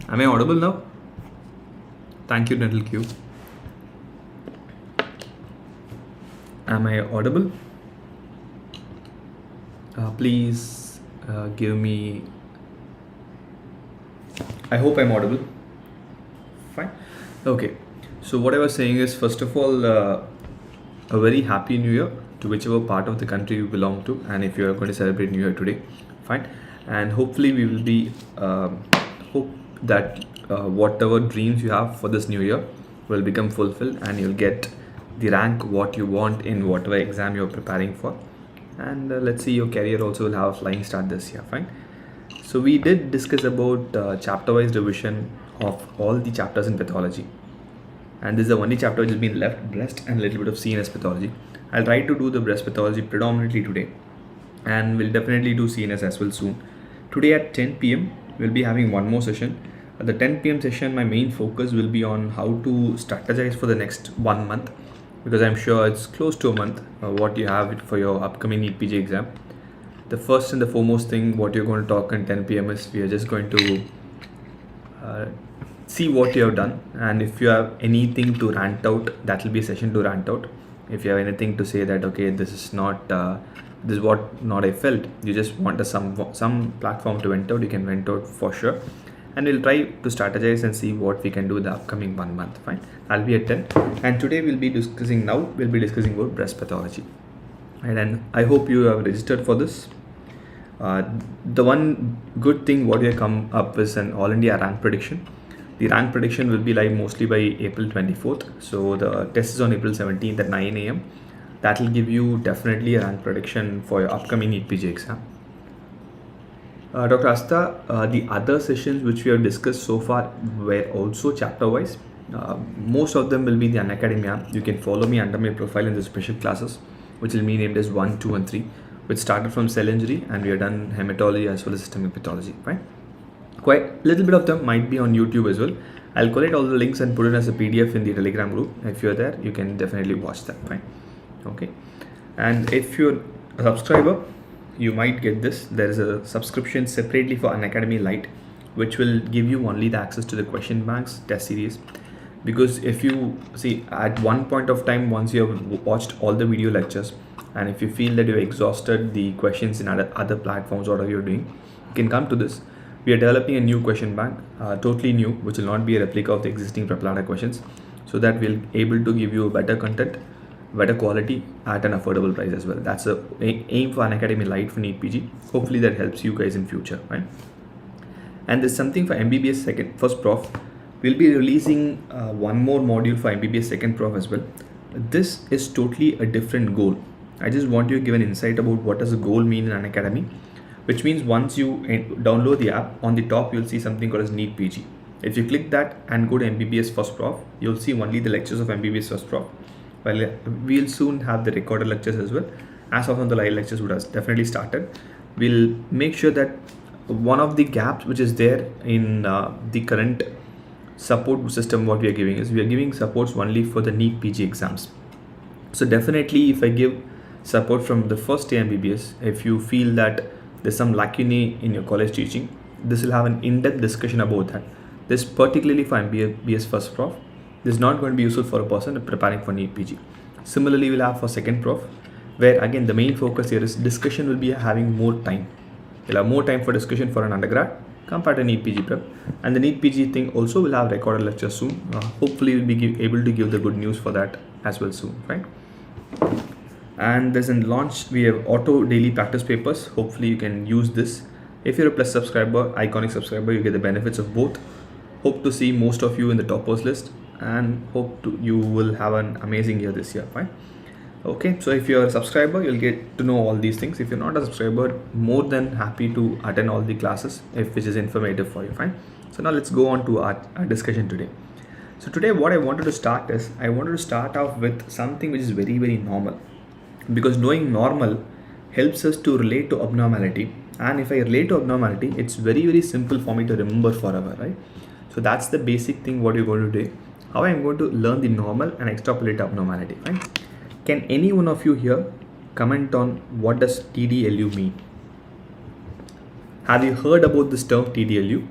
Am I audible now? Thank you, Dental Q. Am I audible? Please give me. I hope I'm audible. Fine. Okay. So what I was saying is, first of all, a very happy New Year to whichever part of the country you belong to, and if you are going to celebrate New Year today, fine. And hopefully we will be hope that whatever dreams you have for this New Year will become fulfilled, and you'll get the rank what you want in whatever exam you're preparing for. And let's see, your career also will have a flying start this year. Fine. So we did discuss about chapter-wise revision of all the chapters in pathology, and this is the only chapter which has been left, breast and a little bit of CNS pathology. I'll try to do the breast pathology predominantly today, and we'll definitely do CNS as well soon. Today at 10 p.m. we'll be having one more session. At the 10 p.m. session, my main focus will be on how to strategize for the next 1 month, because I'm sure it's close to a month what you have for your upcoming NEET PG exam. The first and the foremost thing what you're going to talk on 10 p.m. is we are just going to see what you have done, and if you have anything to rant out, that will be a session to rant out. If you have anything to say that okay, this is not this is what not I felt, you just want some platform to vent out, you can vent out for sure, and we'll try to strategize and see what we can do in the upcoming 1 month. Fine. I'll be at 10, and today we'll be discussing about breast pathology, and I hope you have registered for this. The one good thing what we have come up with an all India rank prediction. The rank prediction will be live mostly by April 24th. So the test is on April 17th at 9 a.m. That will give you definitely a rank prediction for your upcoming NEET PG exam. Dr. Asta, the other sessions which we have discussed so far were also chapter wise. Most of them will be the Unacademy app. You can follow me under my profile in the special classes, which will be named as 1, 2 and 3, which started from cell injury, and we have done hematology as well as systemic pathology, right? Quite a little bit of them might be on YouTube as well. I'll collect all the links and put it as a PDF in the Telegram group. If you're there, you can definitely watch that, fine. Okay. And if you're a subscriber, you might get this. There is a subscription separately for Unacademy Lite, which will give you only the access to the question banks, test series. Because if you see at one point of time, once you have watched all the video lectures, and if you feel that you've exhausted the questions in other platforms, whatever you're doing, you can come to this. We are developing a new question bank, totally new, which will not be a replica of the existing Preplanner questions, so that we'll able to give you better content, better quality at an affordable price as well. That's the aim for Unacademy Lite for NEET PG. Hopefully that helps you guys in future, right? And there's something for MBBS first prof. We'll be releasing one more module for MBBS second prof as well. This is totally a different goal. I just want you to give an insight about what does a goal mean in Unacademy, which means once you download the app, on the top you'll see something called as NEET PG. If you click that and go to MBBS first prof, you'll see only the lectures of MBBS first prof. Well, we'll soon have the recorded lectures as well. As of now, the live lectures would have definitely started. We'll make sure that one of the gaps which is there in the current support system what we are giving is we are giving supports only for the NEET PG exams. So definitely if I give support from the first day MBBS, if you feel that there's some lacunae in your college teaching, this will have an in-depth discussion about that. This particularly for MBBS first prof. This is not going to be useful for a person preparing for NEET PG. Similarly, we'll have for second prof, where again the main focus here is discussion will be having more time. You'll have more time for discussion for an undergrad compared to NEET PG prep, and the NEET PG thing also will have recorded lectures soon. Hopefully we'll be able to give the good news for that as well soon, right? And there's a launch, we have auto daily practice papers. Hopefully you can use this. If you're a plus subscriber, iconic subscriber, you get the benefits of both. Hope to see most of you in the toppers list, and you will have an amazing year this year, fine? Okay, so if you're a subscriber, you'll get to know all these things. If you're not a subscriber, more than happy to attend all the classes which is informative for you, fine? So now let's go on to our discussion today. So today what I wanted to start is, I wanted to start off with something which is very, very normal, because knowing normal helps us to relate to abnormality, and if I relate to abnormality, it's very, very simple for me to remember forever, right? So that's the basic thing what you're going to do. How I'm going to learn the normal and extrapolate abnormality, right? Can any one of you here comment on what does TDLU mean? Have you heard about this term TDLU?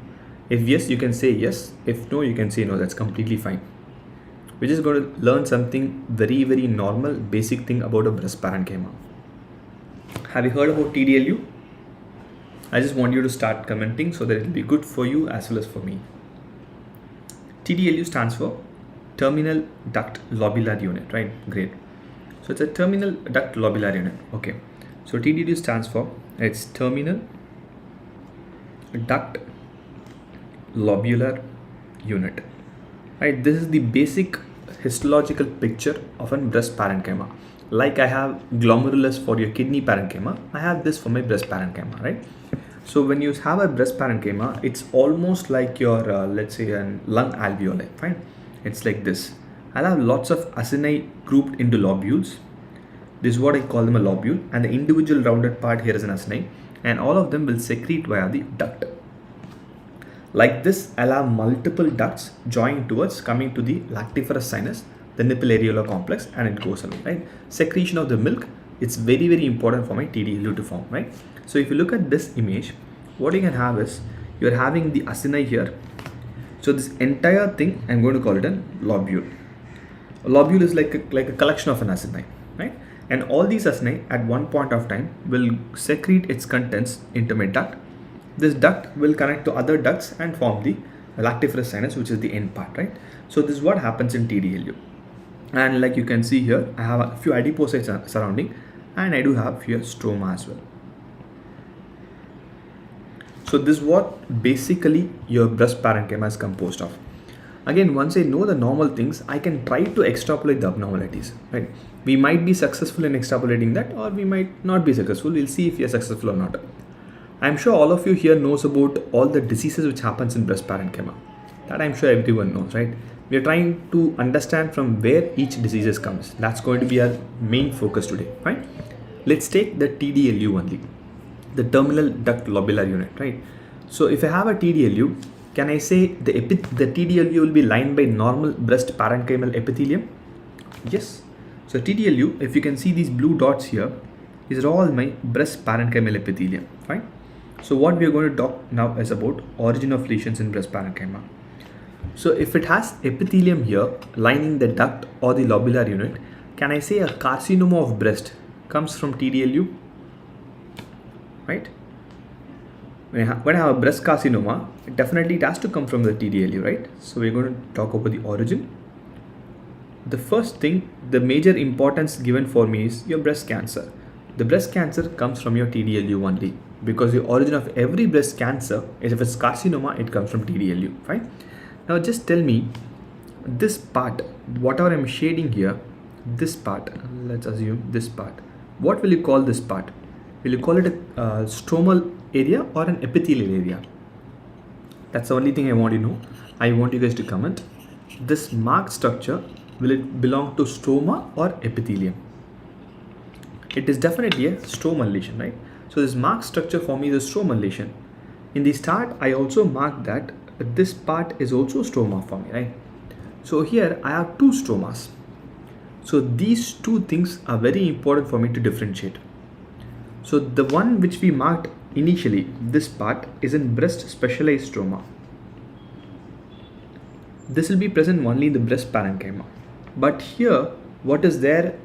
If yes, you can say yes. If no, you can say no. That's completely fine. We're just going to learn something very, very normal, basic thing about a breast parenchyma. Have you heard about TDLU? I just want you to start commenting so that it will be good for you as well as for me. TDLU stands for Terminal Duct Lobular Unit, right? Great. So it's a Terminal Duct Lobular Unit. Okay. So TDLU stands for, it's Terminal Duct Lobular Unit. Right? This is the basic histological picture of a breast parenchyma. Like I have glomerulus for your kidney parenchyma, I have this for my breast parenchyma, right? So when you have a breast parenchyma, it's almost like your, let's say, a lung alveoli, fine? It's like this. I'll have lots of acini grouped into lobules. This is what I call them a lobule, and the individual rounded part here is an acini, and all of them will secrete via the duct. Like this, I'll have multiple ducts joined towards coming to the lactiferous sinus, the nipple areolar complex, and it goes away, right? Secretion of the milk, it's very, very important for my TDLU to form, right? So if you look at this image, what you can have is, you're having the acini here. So this entire thing, I'm going to call it a lobule. A lobule is like a collection of an acini, right? And all these acini at one point of time will secrete its contents into my duct. This duct will connect to other ducts and form the lactiferous sinus, which is the end part, right? So this is what happens in TDLU. And like you can see here, I have a few adipocytes surrounding, and I do have here stroma as well. So this is what basically your breast parenchyma is composed of. Again, once I know the normal things, I can try to extrapolate the abnormalities, right? We might be successful in extrapolating that, or we might not be successful. We'll see if we are successful or not. I'm sure all of you here knows about all the diseases which happens in breast parenchyma. That I'm sure everyone knows, right? We are trying to understand from where each disease comes. That's going to be our main focus today, right? Let's take the TDLU only, the terminal duct lobular unit, right? So if I have a TDLU, can I say the TDLU will be lined by normal breast parenchymal epithelium? Yes. So TDLU, if you can see these blue dots here, these are all my breast parenchymal epithelium, fine? So what we are going to talk now is about origin of lesions in breast parenchyma. So if it has epithelium here lining the duct or the lobular unit, can I say a carcinoma of breast comes from TDLU? Right? When I have a breast carcinoma, definitely it has to come from the TDLU, right? So we're going to talk about the origin. The first thing, the major importance given for me is your breast cancer. The breast cancer comes from your TDLU only, because the origin of every breast cancer is, if it's carcinoma, it comes from TDLU, fine? Now just tell me, this part, whatever I'm shading here, this part, let's assume this part, what will you call this part? Will you call it a stromal area or an epithelial area? That's the only thing I want to know. I want you guys to comment. This marked structure, will it belong to stroma or epithelium? It is definitely a stromal lesion, right? So this marked structure for me is a stromal lesion. In the start, I also marked that this part is also stroma for me, right? So here I have two stromas. So these two things are very important for me to differentiate. So the one which we marked initially, this part is in breast specialized stroma. This will be present only in the breast parenchyma. But here, what is there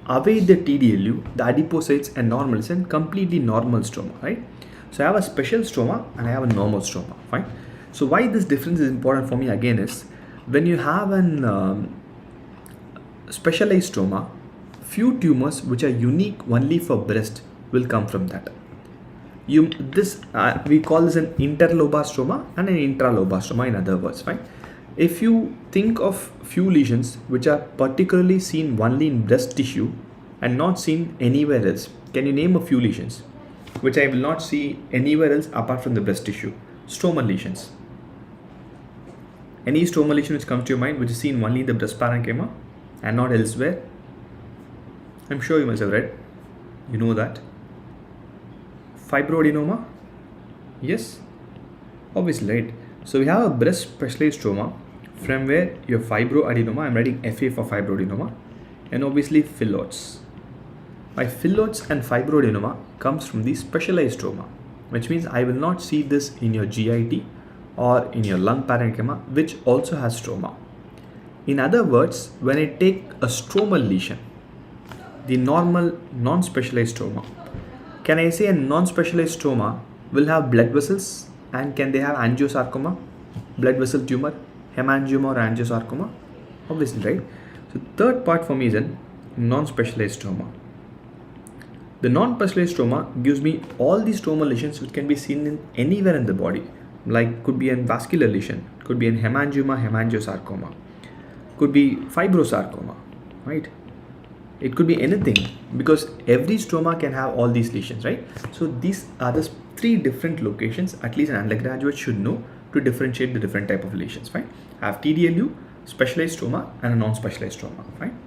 away the TDLU, the adipocytes and normals, and completely normal stroma, right? So I have a special stroma and I have a normal stroma, fine? So why this difference is important for me again is, when you have an specialized stroma, few tumors which are unique only for breast will come from that. We call this an interlobar stroma and an intralobar stroma, in other words, fine? If you think of few lesions which are particularly seen only in breast tissue and not seen anywhere else, can you name a few lesions which I will not see anywhere else apart from the breast tissue? Stromal lesions. Any stromal lesion which comes to your mind which is seen only in the breast parenchyma and not elsewhere? I'm sure you must have read. You know that. Fibroadenoma? Yes, obviously, right? So we have a breast specialized stroma from where your fibroadenoma, I'm writing FA for fibroadenoma, and obviously phyllodes. My phyllodes and fibroadenoma comes from the specialized stroma, which means I will not see this in your GIT or in your lung parenchyma, which also has stroma. In other words, when I take a stromal lesion, the normal non-specialized stroma, can I say a non-specialized stroma will have blood vessels, and can they have angiosarcoma, blood vessel tumor, hemangioma or angiosarcoma? Obviously, right? So third part for me is a non-specialized stroma. The non-specialized stroma gives me all these stromal lesions which can be seen in anywhere in the body, like could be a vascular lesion, could be a hemangioma, hemangiosarcoma, could be fibrosarcoma, right? It could be anything, because every stroma can have all these lesions, right? So these are the three different locations at least an undergraduate should know to differentiate the different type of lesions, fine? I have TDLU, specialized stroma and a non-specialized stroma, fine?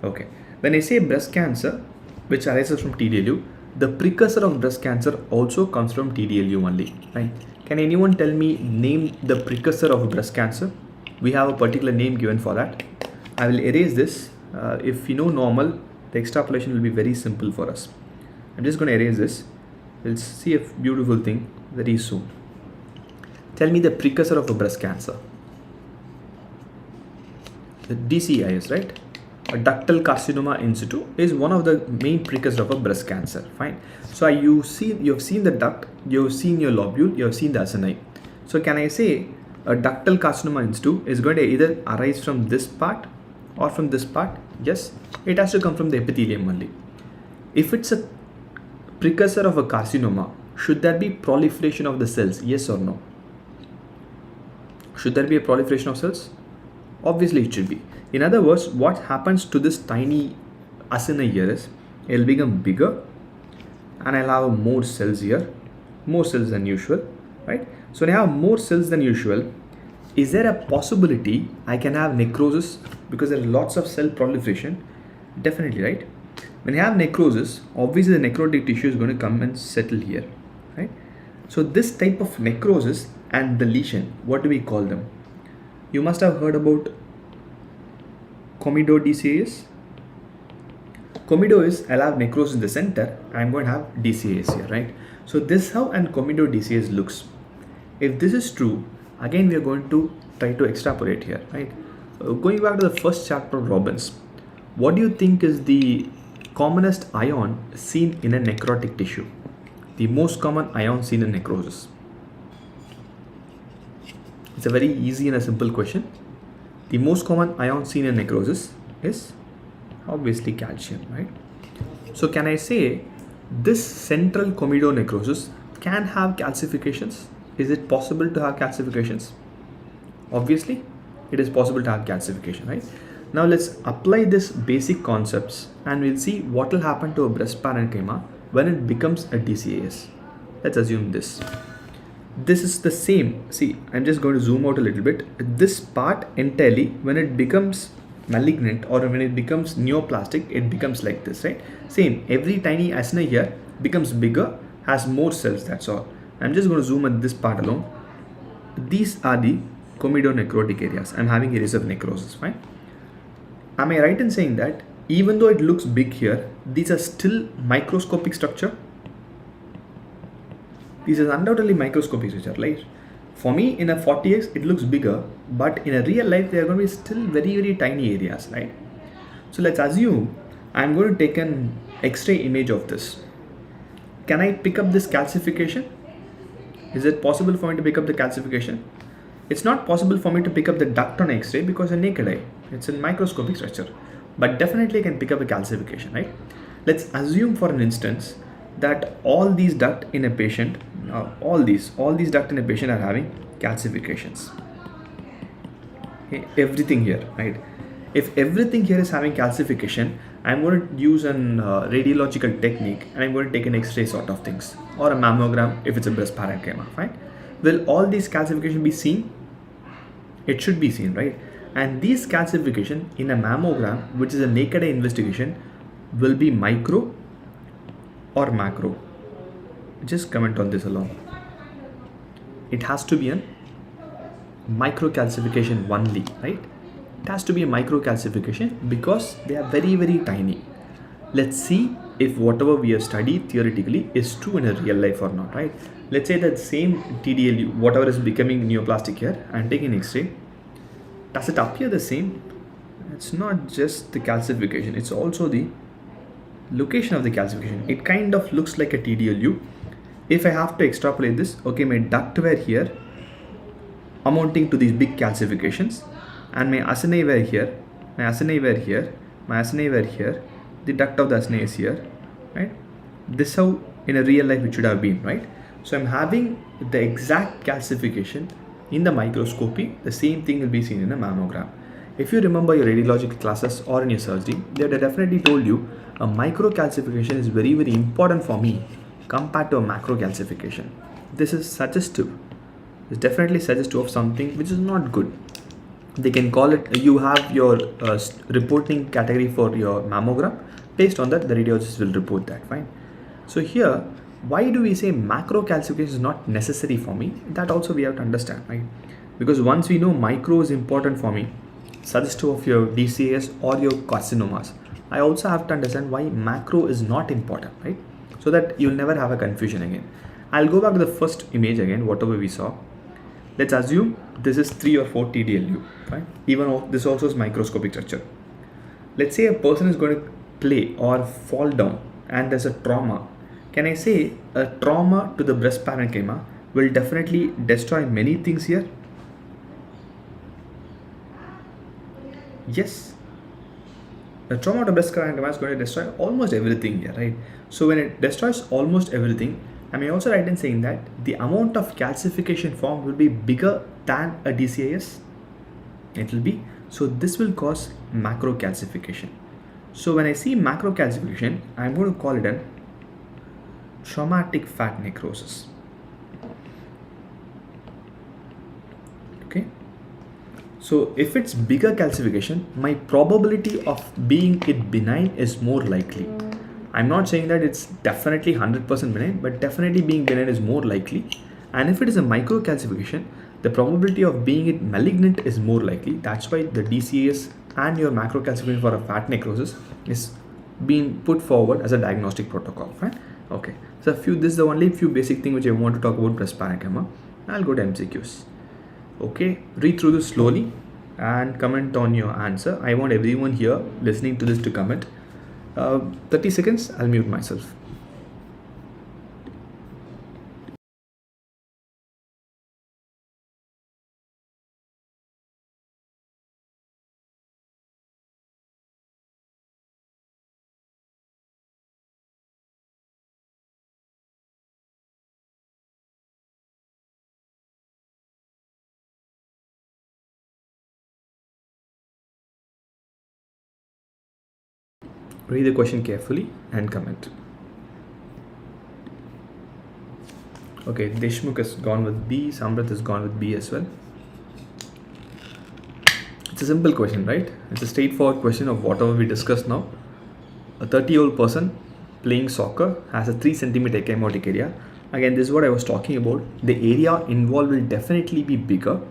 Okay. When I say breast cancer, which arises from TDLU, the precursor of breast cancer also comes from TDLU only, right? Can anyone tell me, name the precursor of breast cancer? We have a particular name given for that. I will erase this. If you know normal, the extrapolation will be very simple for us. I'm just going to erase this. We'll see a beautiful thing very soon. Tell me the precursor of a breast cancer. The DCIS, right? A ductal carcinoma in situ is one of the main precursors of a breast cancer. Fine. So you have seen the duct, you have seen your lobule, you have seen the acini. So can I say a ductal carcinoma in situ is going to either arise from this part or from this part? Yes, it has to come from the epithelium only. If it's a precursor of a carcinoma, should there be proliferation of the cells? Yes or no? Should there be a proliferation of cells? Obviously it should be. In other words, what happens to this tiny acini here is, it will become bigger and I'll have more cells here, more cells than usual, right? So when I have more cells than usual, is there a possibility I can have necrosis because there is lots of cell proliferation? Definitely, right? When I have necrosis, obviously the necrotic tissue is going to come and settle here, right? So this type of necrosis and the lesion, what do we call them? You must have heard about comido DCAS. Comido is I'll have necrosis in the center, I'm going to have DCAS here, right? So this is how an comido DCAS looks. If this is true, again we are going to try to extrapolate here, right? Going back to the first chapter of Robbins, what do you think is the commonest ion seen in a necrotic tissue? The most common ion seen in necrosis. It's a very easy and a simple question. The most common ion seen in necrosis is obviously calcium, right? So can I say this central comido necrosis can have calcifications? Is it possible to have calcifications? Obviously, it is possible to have calcification, right? Now let's apply this basic concepts and we'll see what will happen to a breast parenchyma when it becomes a DCAS. Let's assume this. This is the same. See, I'm just going to zoom out a little bit. This part entirely, when it becomes malignant or when it becomes neoplastic, it becomes like this, right? Same, every tiny acini here becomes bigger, has more cells, that's all. I'm just going to zoom at this part alone. These are the comedonecrotic areas. I'm having areas of necrosis, fine. Am I right in saying that even though it looks big here, these are still microscopic structure? These are undoubtedly microscopic structure, right? For me, in a 40x, it looks bigger, but in a real life, they are going to be still very, very tiny areas, right? So let's assume I'm going to take an X-ray image of this. Can I pick up this calcification? Is it possible for me to pick up the calcification? It's not possible for me to pick up the duct on X-ray because a naked eye. It's a microscopic structure, but definitely I can pick up a calcification, right? Let's assume for an instance that all these duct in a patient, all these duct in a patient are having calcifications. Okay, everything here, right? If everything here is having calcification, I'm going to use an radiological technique and I'm going to take an X-ray sort of things or a mammogram if it's a breast parenchyma, fine. Will all these calcification be seen? It should be seen, right? And these calcification in a mammogram, which is a naked eye investigation, will be micro or macro. Just comment on this alone. It has to be a microcalcification only, right? It has to be a microcalcification because they are very, very tiny. Let's see if whatever we have studied theoretically is true in a real life or not, right? Let's say that same TDLU, whatever is becoming neoplastic here, and taking X-ray, does it appear the same? It's not just the calcification, it's also the location of the calcification. It kind of looks like a TDLU. If I have to extrapolate this, okay, my duct were here amounting to these big calcifications, and my acini were here, my acini were here, my acini were here, the duct of the acini is here, right? This how in a real life it should have been, right? So I'm having the exact calcification in the microscopy. The same thing will be seen in a mammogram. If you remember your radiological classes or in your surgery, they would have definitely told you a microcalcification is very, very important for me compared to a macrocalcification. This is suggestive. It's definitely suggestive of something which is not good. They can call it, you have your reporting category for your mammogram. Based on that, the radiologist will report that, fine. So here, why do we say macrocalcification is not necessary for me? That also we have to understand, right? Because once we know micro is important for me, suggestive of your DCAS or your carcinomas, I also have to understand why macro is not important, right? So that you'll never have a confusion again. I'll go back to the first image again, whatever we saw. Let's assume this is 3 or 4 TDLU, right? Even though this also is microscopic structure. Let's say a person is going to play or fall down and there's a trauma. Can I say a trauma to the breast parenchyma will definitely destroy many things here? Yes. The trauma to breast parenchyma is going to destroy almost everything here, right? So when it destroys almost everything, I may also write in saying that the amount of calcification formed will be bigger than a DCAS. It will be. So this will cause macrocalcification. So when I see macrocalcification, I'm going to call it a traumatic fat necrosis. Okay. So if it's bigger calcification, my probability of being it benign is more likely. I'm not saying that it's definitely 100% benign, but definitely being benign is more likely. And if it is a microcalcification, the probability of being it malignant is more likely. That's why the DCAS and your macrocalcification for a fat necrosis is being put forward as a diagnostic protocol, right? Okay. So this is the only few basic thing which I want to talk about breast parenchyma. I'll go to MCQs. Okay, read through this slowly and comment on your answer. I want everyone here listening to this to comment. 30 seconds, I'll mute myself. Read the question carefully and comment. Okay, Deshmukh has gone with B, Samrat has gone with B as well. It's a simple question, right? It's a straightforward question of whatever we discussed now. A 30-year-old person playing soccer has a 3 centimeter ecchymotic area. Again, this is what I was talking about. The area involved will definitely be bigger.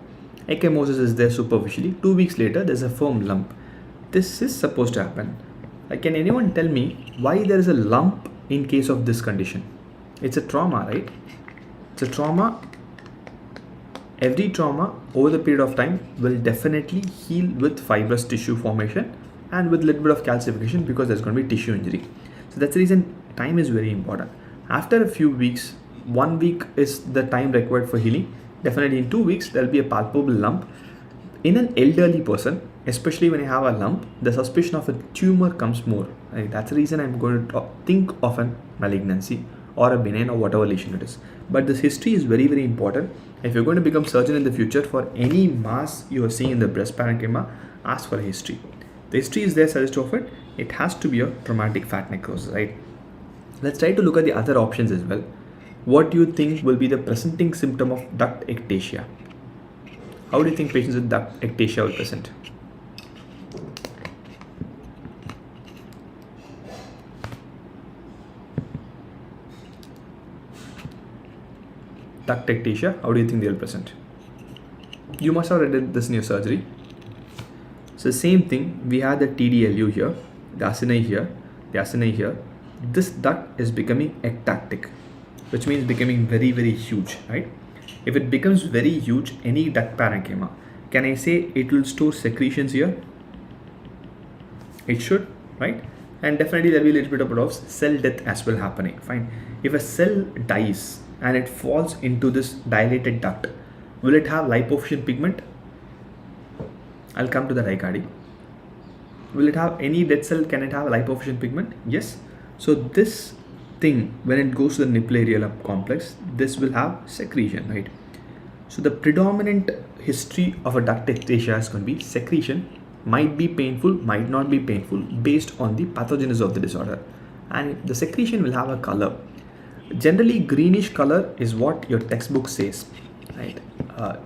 Ecchymosis is there superficially. 2 weeks later, there's a firm lump. This is supposed to happen. Can anyone tell me why there is a lump in case of this condition? It's a trauma, right? It's a trauma. Every trauma over the period of time will definitely heal with fibrous tissue formation and with a little bit of calcification because there's going to be tissue injury. So that's the reason time is very important. After a few weeks, 1 week is the time required for healing. Definitely in 2 weeks, there'll be a palpable lump. In an elderly person, especially when you have a lump, the suspicion of a tumor comes more. Right? That's the reason I'm going to think of a malignancy or a benign or whatever lesion it is. But this history is very, very important. If you're going to become surgeon in the future, for any mass you are seeing in the breast parenchyma, ask for a history. The history is there, suggestive of it. It has to be a traumatic fat necrosis, right? Let's try to look at the other options as well. What do you think will be the presenting symptom of duct ectasia? How do you think patients with duct ectasia will present? Duct ectasia, how do you think they will present? You must have read this in your surgery. So same thing, we have the TDLU here, the acini here, the acini here. this duct is becoming ectatic, which means becoming very, very huge, right? If it becomes very huge, any duct parenchyma, can I say it will store secretions here? It should, right? And definitely there will be a little bit of cell death as well happening. Fine. If a cell dies and it falls into this dilated duct, will it have lipofuscin pigment? I'll come to that ICARD. Will it have any dead cell? Can it have lipofuscin pigment? Yes. So this thing, when it goes to the nipple areolar complex, this will have secretion, right? So the predominant history of a duct ectasia is going to be secretion. Might be painful, might not be painful based on the pathogenesis of the disorder. And the secretion will have a color. Generally greenish color is what your textbook says, right?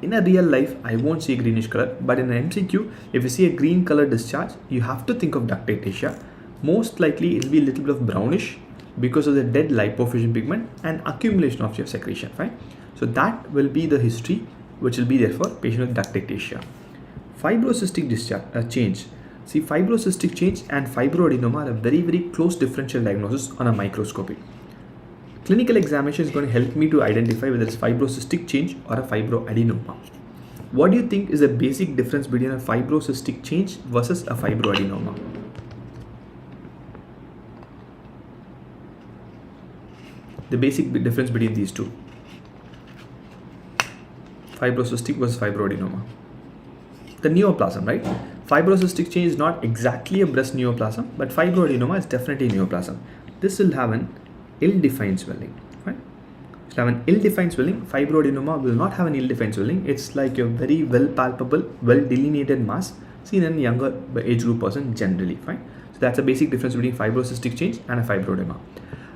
In a real life, I won't see greenish color, but in an MCQ, if you see a green color discharge, you have to think of duct ectasia. Most likely it will be a little bit of brownish because of the dead lipofuscin pigment and accumulation of your secretion, fine? So that will be the history which will be there for patient with duct ectasia. Fibrocystic discharge, change. See, fibrocystic change and fibroadenoma are a very, very close differential diagnosis on a microscopy. Clinical examination is going to help me to identify whether it's fibrocystic change or a fibroadenoma. What do you think is the basic difference between a fibrocystic change versus a fibroadenoma? The basic difference between these two. Fibrocystic versus fibroadenoma. The neoplasm, right? Fibrocystic change is not exactly a breast neoplasm, but fibroadenoma is definitely a neoplasm. This will have an ill-defined swelling, right? It will have an ill-defined swelling. Fibroadenoma will not have an ill-defined swelling. It's like a very well palpable, well delineated mass seen in a younger age group person generally, fine? So that's a basic difference between fibrocystic change and a fibroadenoma.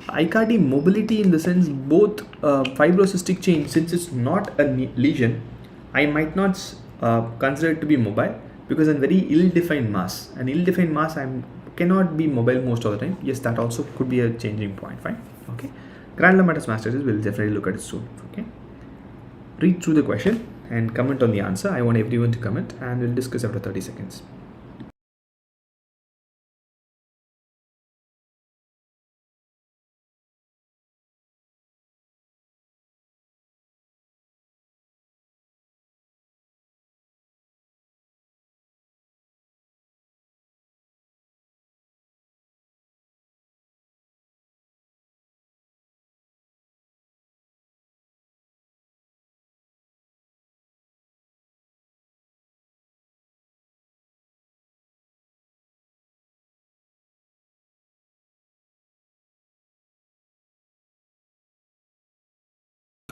ICARD mobility, in the sense both fibrocystic change, since it's not a lesion, I might not consider it to be mobile because a very ill-defined mass. An ill-defined mass cannot be mobile most of the time. Yes, that also could be a changing point, fine? Okay. Granulomatous mastocytosis, we'll definitely look at it soon. Okay. Read through the question and comment on the answer. I want everyone to comment and we'll discuss after 30 seconds.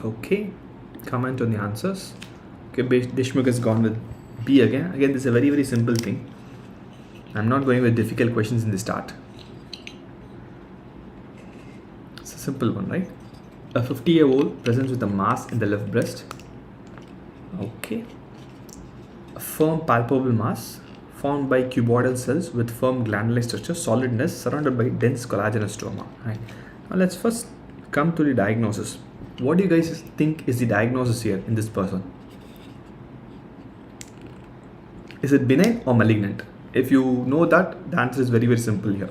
Okay, comment on the answers. Okay, Deshmukh has gone with B again. Again, this is a very, very simple thing. I'm not going with difficult questions in the start. It's a simple one, right? A 50-year-old presents with a mass in the left breast. Okay. A firm palpable mass formed by cuboidal cells with firm glandular structure, solidness, surrounded by dense collagenous stroma. Right. Now let's first come to the diagnosis. What do you guys think is the diagnosis here in this person? Is it benign or malignant? If you know that, the answer is very, very simple here.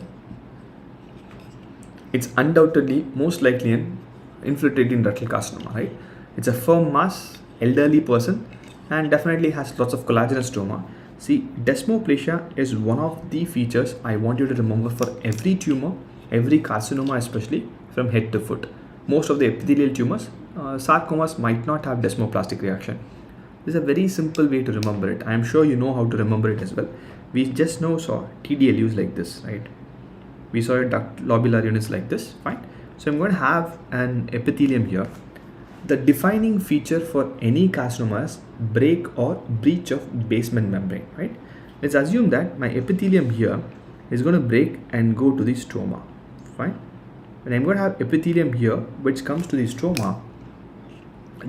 It's undoubtedly most likely an infiltrating ductal carcinoma, right? It's a firm mass, elderly person, and definitely has lots of collagenous stroma. See, desmoplasia is one of the features I want you to remember for every tumor, every carcinoma especially, from head to foot. Most of the epithelial tumors, sarcomas might not have desmoplastic reaction. This is a very simple way to remember it. I am sure you know how to remember it as well. We just now saw TDLUs like this, right? We saw a lobular units like this, fine. So I'm going to have an epithelium here. The defining feature for any carcinoma is break or breach of basement membrane, right? Let's assume that my epithelium here is going to break and go to the stroma, fine. When I'm going to have epithelium here which comes to the stroma,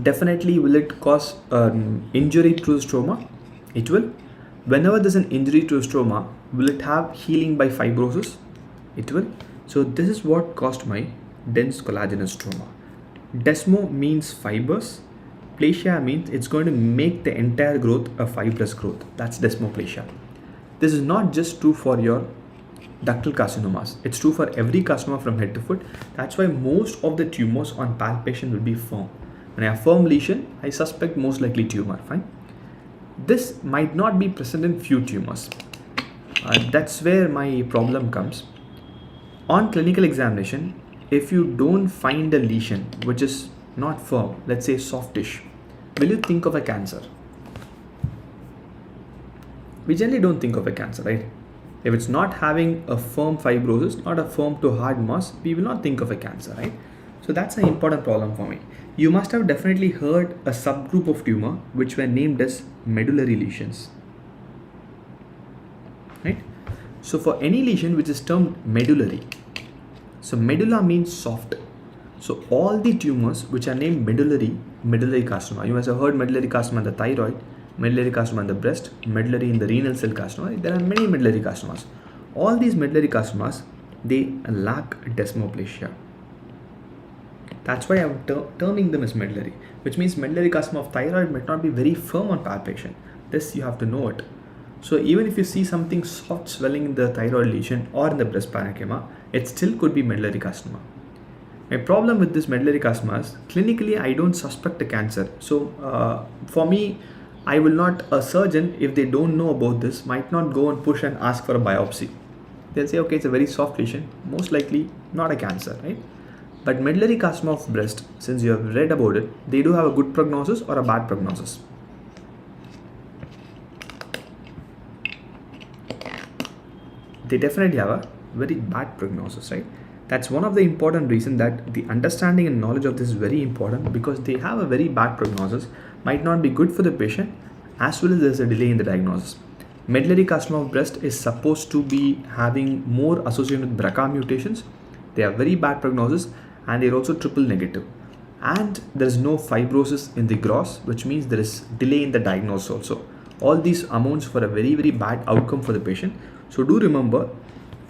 definitely will it cause an injury to the stroma? It will. Whenever there's an injury to the stroma, will it have healing by fibrosis? It will. So this is what caused my dense collagenous stroma. Desmo means fibers. Plasia means it's going to make the entire growth a fibrous growth. That's desmoplasia. This is not just true for your ductal carcinomas. It's true for every carcinoma from head to foot. That's why most of the tumors on palpation will be firm. When I have firm lesion, I suspect most likely tumor. Fine. This might not be present in few tumors. That's where my problem comes. On clinical examination, if you don't find a lesion which is not firm, let's say softish, will you think of a cancer? We generally don't think of a cancer, right? If it's not having a firm fibrosis, not a firm to hard mass, we will not think of a cancer, right? So that's an important problem for me. You must have definitely heard a subgroup of tumor which were named as medullary lesions, right? So for any lesion which is termed medullary, so medulla means soft. So all the tumors which are named medullary carcinoma, you must have heard medullary carcinoma in the thyroid, medullary carcinoma in the breast, medullary in the renal cell carcinoma. There are many medullary carcinomas. All these medullary carcinomas, they lack desmoplasia. That's why I'm terming them as medullary, which means medullary carcinoma of thyroid might not be very firm on palpation. This you have to know it. So even if you see something soft swelling in the thyroid lesion or in the breast parenchyma, it still could be medullary carcinoma. My problem with this medullary carcinoma is clinically I don't suspect a cancer. So for me, I will not, a surgeon, if they don't know about this, might not go and push and ask for a biopsy. They'll say, okay, it's a very soft lesion, most likely not a cancer, right? But medullary carcinoma of breast, since you have read about it, they do have a good prognosis or a bad prognosis. They definitely have a very bad prognosis, right? That's one of the important reasons that the understanding and knowledge of this is very important, because they have a very bad prognosis, might not be good for the patient, as well as there's a delay in the diagnosis. Medullary carcinoma of breast is supposed to be having more associated with BRCA mutations. They have very bad prognosis and they're also triple negative. And there is no fibrosis in the gross, which means there is delay in the diagnosis also. All these amounts for a very, very bad outcome for the patient. So do remember,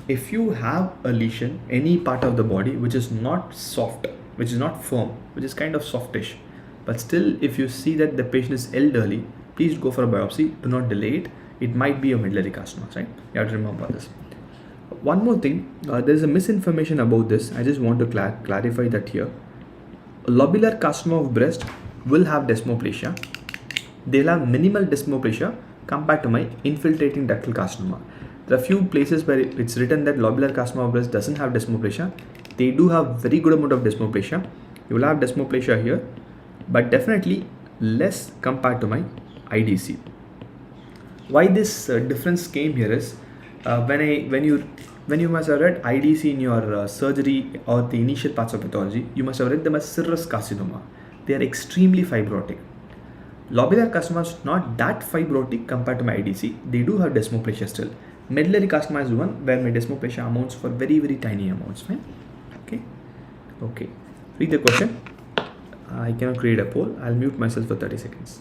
if you have a lesion, any part of the body which is not soft, which is not firm, which is kind of softish, but still if you see that the patient is elderly, please go for a biopsy, do not delay it. It might be a medullary carcinoma, right? You have to remember this. One more thing, there is a misinformation about this. I just want to clarify that here. Lobular carcinoma of breast will have desmoplasia. They'll have minimal desmoplasia compared to my infiltrating ductal carcinoma. There are few places where it's written that lobular carcinoma of breast doesn't have desmoplasia. They do have very good amount of desmoplasia. You will have desmoplasia here, but definitely less compared to my IDC. Why this difference came here is when you must have read IDC in your surgery or the initial parts of pathology, you must have read them as serous carcinoma. They are extremely fibrotic. Lobular carcinoma is not that fibrotic compared to my IDC. They do have desmoplasia still. Medullary carcinoma is one where my desmoplasia amounts for very, very tiny amounts. Fine. Okay. Read the question. I cannot create a poll. I'll mute myself for 30 seconds.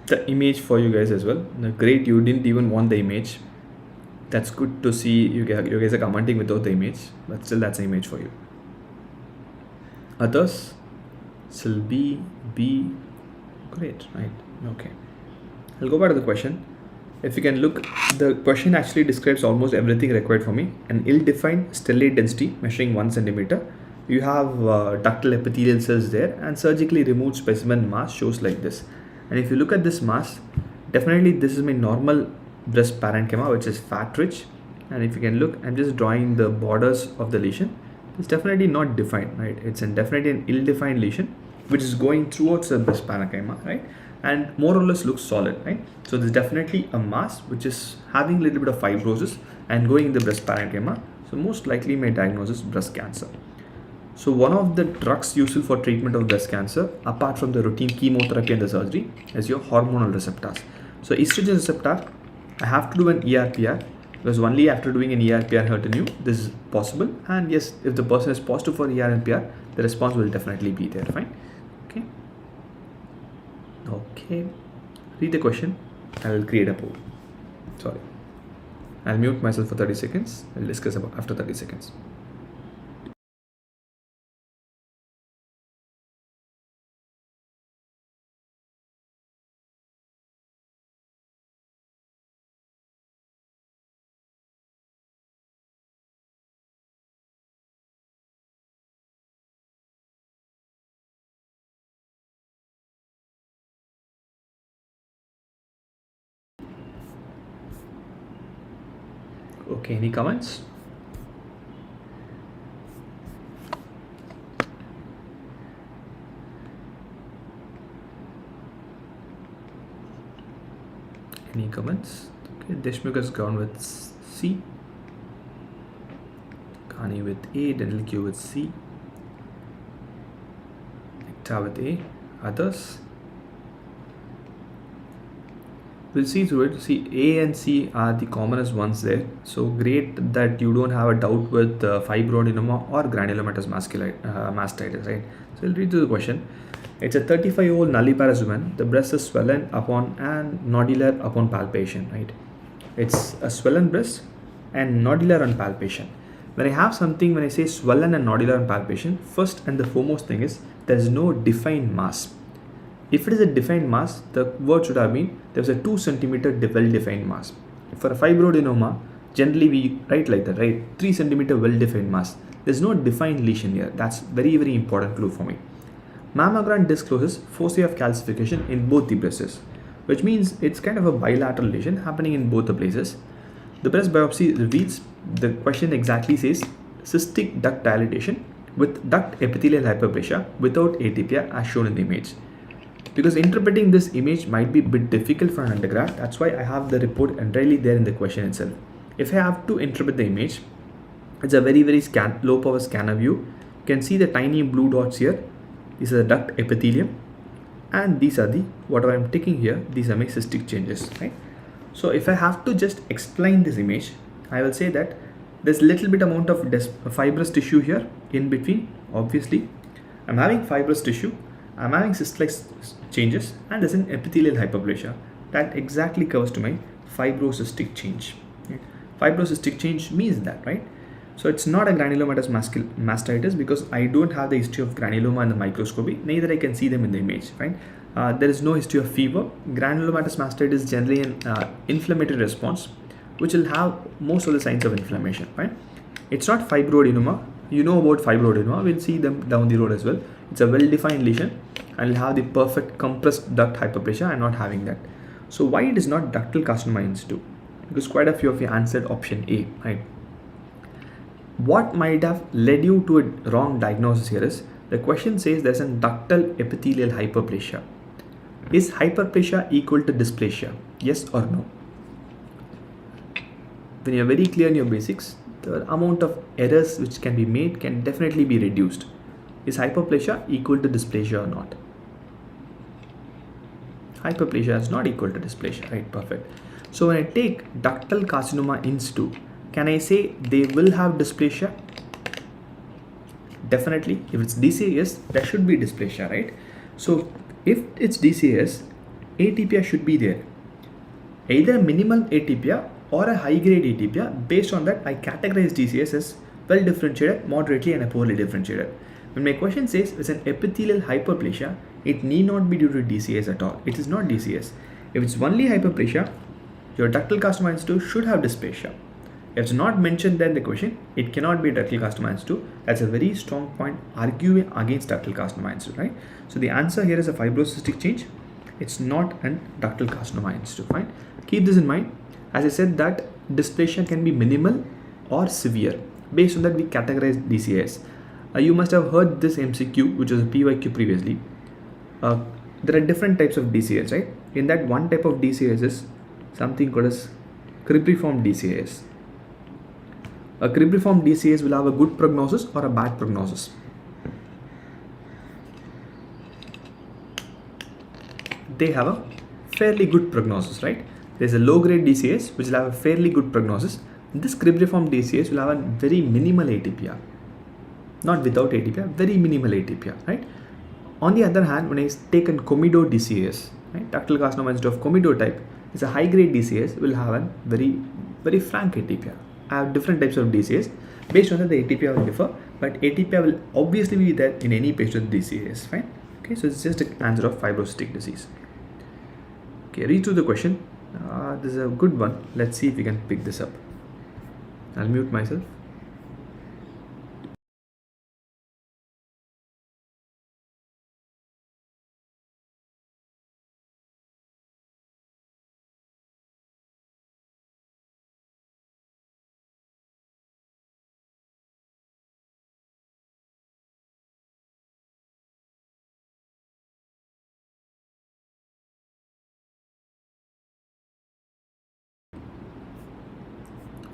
The image for you guys as well. Great, you didn't even want the image. That's good to see. You guys are commenting without the image, but still that's an image for you. Others, still B, great, right? Okay. I'll go back to the question. If you can look, the question actually describes almost everything required for me. An ill-defined stellate density measuring 1 centimeter. You have ductal epithelial cells there, and surgically removed specimen mass shows like this. And if you look at this mass, definitely this is my normal breast parenchyma, which is fat rich. And if you can look, I'm just drawing the borders of the lesion. It's definitely not defined, right? It's definitely an ill-defined lesion, which is going towards the breast parenchyma, right? And more or less looks solid, right? So there's definitely a mass which is having a little bit of fibrosis and going in the breast parenchyma. So most likely my diagnosis is breast cancer. So one of the drugs useful for treatment of breast cancer, apart from the routine chemotherapy and the surgery, is your hormonal receptors. So estrogen receptor, I have to do an ERPR, because only after doing an ERPR HER2/neu this is possible. And yes, if the person is positive for ERPR, the response will definitely be there. Fine. Okay. Read the question. I will create a poll. Sorry. I'll mute myself for 30 seconds. I'll discuss about after 30 seconds. Okay, any comments? Any comments? Okay, Deshmukh has gone with C, Kani with A, Dental Q with C, Ekta with A, others. We'll see through it. See, A and C are the commonest ones there. So great that you don't have a doubt with fibroadenoma or granulomatous mastitis, right? So we'll read through the question. It's a 35-year-old nulliparous woman. The breast is swollen upon and nodular upon palpation, right? It's a swollen breast and nodular on palpation. When I have something, when I say swollen and nodular on palpation, first and the foremost thing is there's no defined mass. If it is a defined mass, the word should have been there's a 2 centimeter well-defined mass. For a fibroadenoma, generally we write like that, right? 3 centimeter well-defined mass. There's no defined lesion here. That's very, very important clue for me. Mammogram discloses foci of calcification in both the breasts, which means it's kind of a bilateral lesion happening in both the places. The breast biopsy reveals, the question exactly says, cystic duct dilatation with duct epithelial hyperplasia without atypia as shown in the image. Because interpreting this image might be a bit difficult for an undergrad, that's why I have the report entirely there in the question itself. If I have to interpret the image, it's a very, very low power scanner view. You can see the tiny blue dots here. These are the duct epithelium, and these are the, whatever I'm taking here, these are my cystic changes, right? So if I have to just explain this image, I will say that there's little bit amount of fibrous tissue here in between. Obviously, I'm having fibrous tissue, I'm having cyst-like changes, and there's an epithelial hyperplasia that exactly covers to my fibrocystic change. Right? Fibrocystic change means that, right? So it's not a granulomatous mastitis because I don't have the history of granuloma in the microscopy, neither I can see them in the image, right? There is no history of fever. Granulomatous mastitis is generally an inflammatory response, which will have most of the signs of inflammation, right? It's not fibroadenoma. You know about fibroadenoma. We'll see them down the road as well. It's a well-defined lesion and will have the perfect compressed duct hyperplasia. I'm not having that. So why it is not ductal carcinoma in situ? Because quite a few of you answered option A, right? What might have led you to a wrong diagnosis here is the question says there's a ductal epithelial hyperplasia. Is hyperplasia equal to dysplasia? Yes or no? When you're very clear in your basics, the amount of errors which can be made can definitely be reduced. Is hyperplasia equal to dysplasia or not? Hyperplasia is not equal to dysplasia, right? Perfect. So when I take ductal carcinoma in situ, can I say they will have dysplasia? Definitely. If it's DCAS, there should be dysplasia, right? So if it's DCAS, atypia should be there. Either a minimal atypia or a high grade atypia. Based on that, I categorize DCAS as well differentiated, moderately, and a poorly differentiated. When my question says it's an epithelial hyperplasia, it need not be due to DCAS at all. It is not DCAS. If it's only hyperplasia, your ductal carcinoma in situ should have dysplasia. If it's not mentioned there in the question, it cannot be ductal carcinoma in situ. That's a very strong point arguing against ductal carcinoma in situ, right? So the answer here is a fibrocystic change. It's not an ductal carcinoma in situ, fine. Keep this in mind. As I said that dysplasia can be minimal or severe. Based on that, we categorize DCAS. You must have heard this MCQ, which was a PYQ previously. There are different types of DCAS, right? In that, one type of DCAS is something called as cribriform DCAS. A cribriform DCAS will have a good prognosis or a bad prognosis. they have a fairly good prognosis, right? There's a low grade DCAs which will have a fairly good prognosis. This cribriform DCAs will have a very minimal ATPR, not without ATPR, very minimal ATPR, right? On the other hand, when I take a comido DCAs, right, ductal carcinoma instead of comido type, it's a high grade DCAs will have a very frank ATPR. I have different types of DCAs. Based on that, the ATPR will differ, but ATPR will obviously be there in any patient with DCAs, fine? Okay, so it's just an answer of fibrocystic disease. Okay, read through the question. This is a good one. Let's see if we can pick this up. I'll mute myself.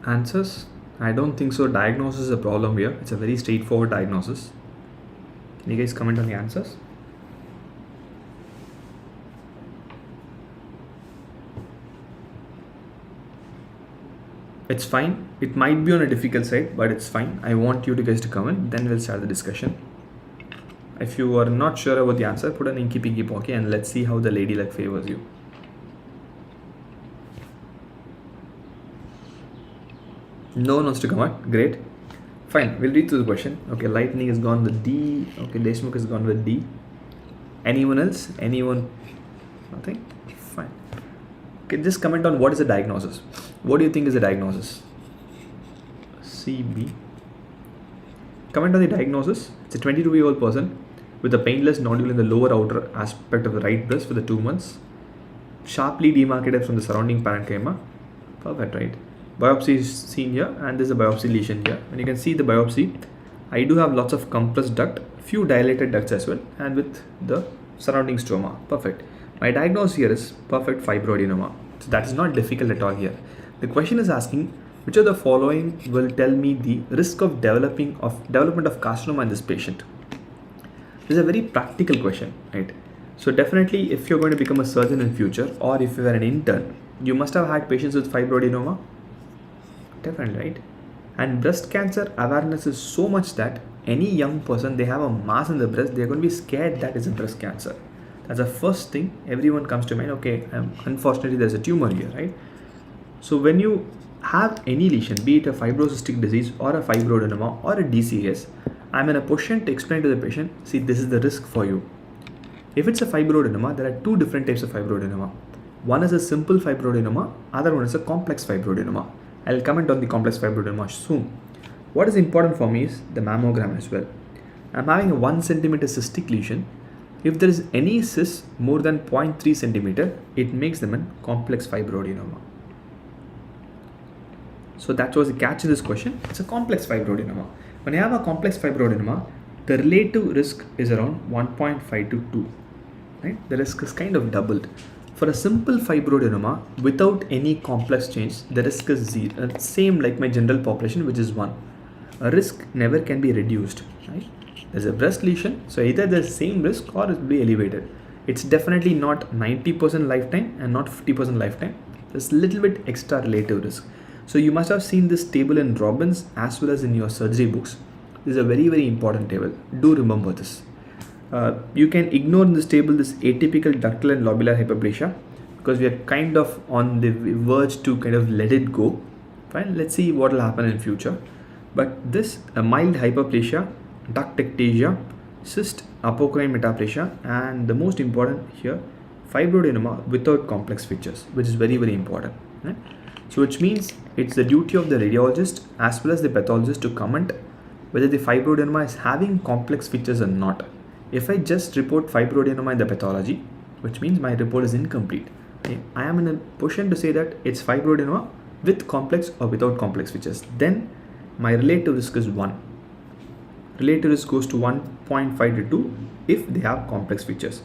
Answers? I don't think so. Diagnosis is a problem here. It's a very straightforward diagnosis. Can you guys comment on the answers? It's fine. It might be on a difficult side, but it's fine. I want you guys to comment, then we'll start the discussion. If you are not sure about the answer, put an inky pinky pocky and let's see how the lady luck favors you. No one wants to comment. Great. Fine. We'll read through the question. Okay, lightning is gone with D. Okay, Desmok is gone with D. Anyone else? Anyone? Nothing? Fine. Okay, just comment on what is the diagnosis. What do you think is the diagnosis? CB. Comment on the diagnosis. It's a 22-year-old person with a painless nodule in the lower outer aspect of the right breast for the 2 months. Sharply demarcated from the surrounding parenchyma. Perfect, right? Biopsy is seen here, and there's a biopsy lesion here. And you can see the biopsy. I do have lots of compressed duct, few dilated ducts as well, and with the surrounding stroma. Perfect. My diagnosis here is perfect fibroadenoma. So that is not difficult at all here. The question is asking which of the following will tell me the risk of development of carcinoma in this patient. This is a very practical question, right? So definitely, if you're going to become a surgeon in future, or if you are an intern, you must have had patients with fibroadenoma. Definitely, right? And breast cancer awareness is so much that any young person, they have a mass in the breast, they're going to be scared that is a breast cancer. That's the first thing everyone comes to mind. Okay, unfortunately there's a tumor here, right? So when you have any lesion, be it a fibrocystic disease or a fibroadenoma or a DCS, I'm in a position to explain to the patient, see, this is the risk for you. If it's a fibroadenoma, there are two different types of fibroadenoma. One is a simple fibroadenoma, other one is a complex fibroadenoma. I'll comment on the complex fibroadenoma soon. What is important for me is the mammogram as well. I'm having a 1 centimeter cystic lesion. If there is any cyst more than 0.3 centimeter, it makes them a complex fibroadenoma. So that was the catch in this question. It's a complex fibroadenoma. When you have a complex fibroadenoma, the relative risk is around 1.5 to 2. Right? The risk is kind of doubled. For a simple fibroadenoma without any complex change, the risk is zero, same like my general population, which is 1. A risk never can be reduced. Right? There's a breast lesion, so either there's the same risk or it will be elevated. It's definitely not 90% lifetime and not 50% lifetime. There's a little bit extra relative risk. So you must have seen this table in Robbins as well as in your surgery books. This is a very, very important table. Do remember this. You can ignore in this table this atypical ductal and lobular hyperplasia because we are kind of on the verge to kind of let it go. Fine, let's see what will happen in future. But this mild hyperplasia, duct ectasia, cyst, apocrine metaplasia, and the most important here, fibroadenoma without complex features, which is very, very important. Right? So which means it's the duty of the radiologist as well as the pathologist to comment whether the fibroadenoma is having complex features or not. If I just report fibroadenoma in the pathology, which means my report is incomplete, okay, I am in a position to say that it's fibroadenoma with complex or without complex features. Then my relative risk is 1. Relative risk goes to 1.5 to 2 if they have complex features.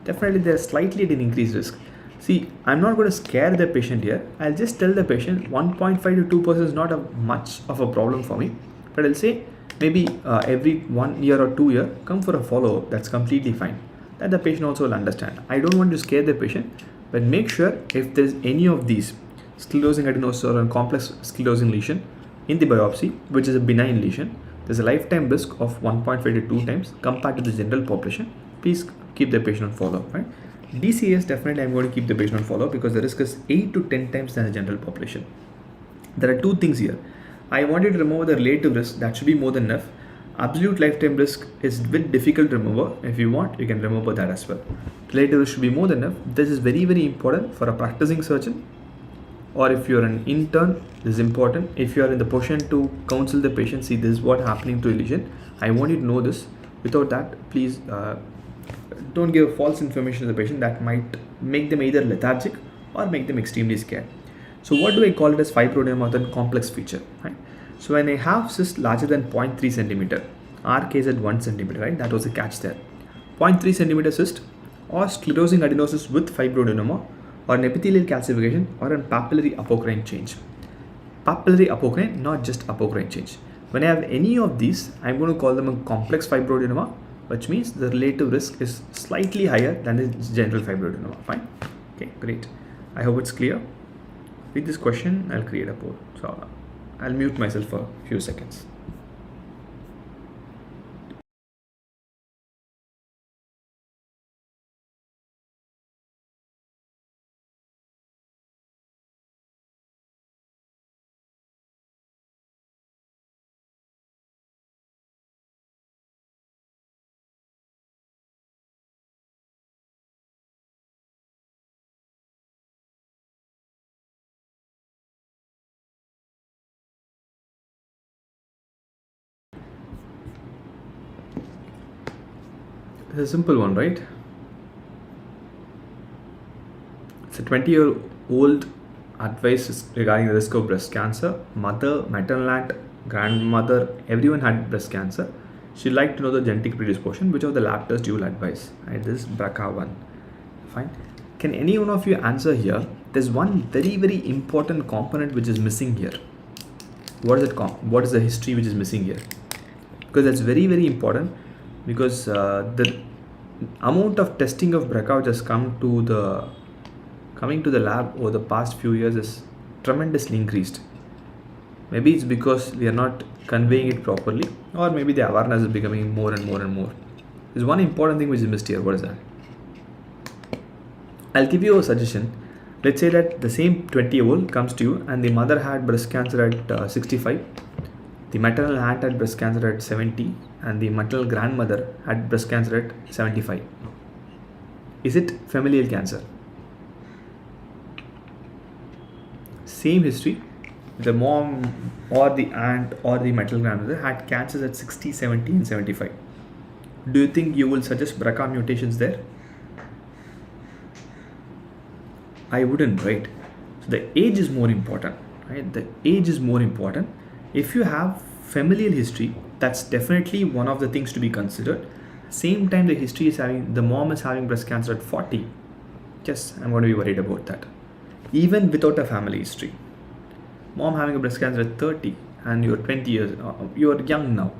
Definitely they are slightly at an increased risk. See, I'm not going to scare the patient here. I'll just tell the patient 1.5 to 2% is not much of a problem for me. But I'll say maybe every 1 year or 2 year, come for a follow-up. That's completely fine. that the patient also will understand. I don't want to scare the patient, but make sure if there's any of these sclerosing adenosis or a complex sclerosing lesion in the biopsy, which is a benign lesion, there's a lifetime risk of 1.5 to 2 times compared to the general population. Please keep the patient on follow, right? DCAS, definitely I'm going to keep the patient on follow because the risk is 8 to 10 times than the general population. There are two things here. I wanted to remove the relative risk, that should be more than enough. Absolute lifetime risk is a bit difficult to remove. If you want, you can remove that as well. Relative risk should be more than enough. This is very, very important for a practicing surgeon, or if you're an intern, this is important. If you are in the position to counsel the patient, see, this is what happening to a lesion, I want you to know this. Without that, please don't give false information to the patient that might make them either lethargic or make them extremely scared. So what do I call it as fibroadenoma, then complex feature, right? So when I have cyst larger than 0.3 centimeter, our case at 1 centimeter, right? That was the catch there. 0.3 centimeter cyst or sclerosing adenosis with fibroadenoma, or an epithelial calcification, or a papillary apocrine change. Papillary apocrine, not just apocrine change. When I have any of these, I'm going to call them a complex fibroadenoma, which means the relative risk is slightly higher than the general fibroadenoma. Fine. Okay, great. I hope it's clear. With this question, I'll create a poll. So I'll mute myself for a few seconds. It's a simple one, right? It's a 20-year-old advice regarding the risk of breast cancer. Mother, maternal aunt, grandmother, everyone had breast cancer. She'd like to know the genetic predisposition. Which of the lab tests you will advise? Right, this is BRCA1. Fine. Can any one of you answer here? There's one very, very important component which is missing here. What is it? What is the history which is missing here? Because that's very, very important. Because the amount of testing of BRCA which has coming to the lab over the past few years is tremendously increased. Maybe it's because we are not conveying it properly, or maybe the awareness is becoming more and more and more. There's one important thing which is missed here. What is that? I'll give you a suggestion. Let's say that the same 20-year-old comes to you and the mother had breast cancer at 65. The maternal aunt had breast cancer at 70 and the maternal grandmother had breast cancer at 75. Is it familial cancer? Same history. The mom or the aunt or the maternal grandmother had cancers at 60, 70 and 75. Do you think you will suggest BRCA mutations there? I wouldn't, right? So the age is more important, right? The age is more important. If you have familial history, that's definitely one of the things to be considered. Same time, the mom is having breast cancer at 40. Yes, I'm going to be worried about that. Even without a family history. Mom having a breast cancer at 30 and you're 20 years, you're young now.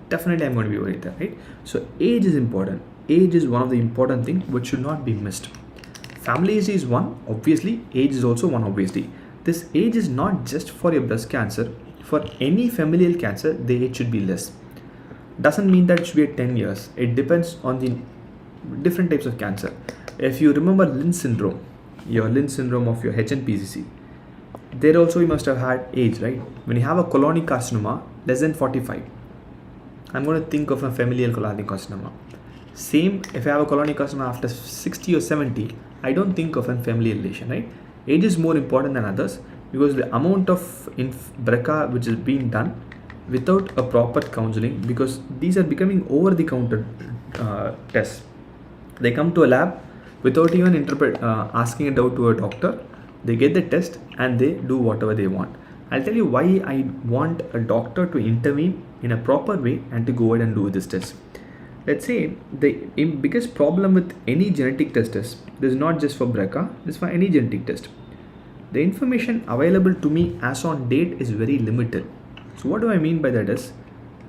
Definitely I'm going to be worried there, right? So age is important. Age is one of the important things which should not be missed. Family history is one, obviously. Age is also one, obviously. This age is not just for your breast cancer. For any familial cancer, the age should be less. Doesn't mean that it should be at 10 years. It depends on the different types of cancer. If you remember Lynch syndrome, your Lynch syndrome of your HNPCC, there also you must have had age, right? When you have a colonic carcinoma less than 45, I'm going to think of a familial colonic carcinoma. Same, if I have a colonic carcinoma after 60 or 70, I don't think of a familial lesion, right? Age is more important than others because the amount of BRCA which is being done without a proper counseling, because these are becoming over-the-counter tests. They come to a lab without even asking it out to a doctor. They get the test and they do whatever they want. I'll tell you why I want a doctor to intervene in a proper way and to go ahead and do this test. Let's say the biggest problem with any genetic test is, this is not just for BRCA, this is for any genetic test. The information available to me as on date is very limited. So what do I mean by that is,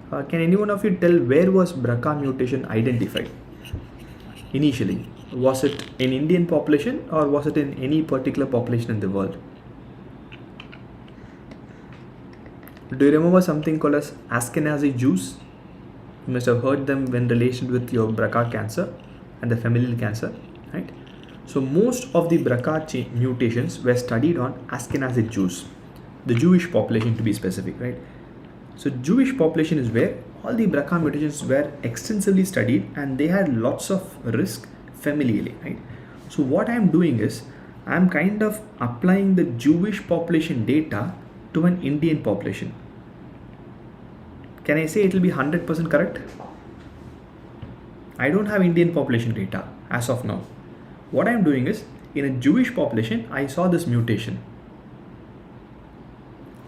can any one of you tell where was BRCA mutation identified? initially? Was it in Indian population or was it in any particular population in the world? Do you remember something called as Ashkenazi Jews? You must have heard them in relation with your BRCA cancer and the familial cancer, right? So most of the BRCA mutations were studied on Ashkenazi Jews, the Jewish population to be specific, right? So Jewish population is where all the BRCA mutations were extensively studied and they had lots of risk familially, right? So what I'm doing is I'm kind of applying the Jewish population data to an Indian population. Can I say it will be 100% correct? I don't have Indian population data as of now. What I'm doing is in a Jewish population, I saw this mutation.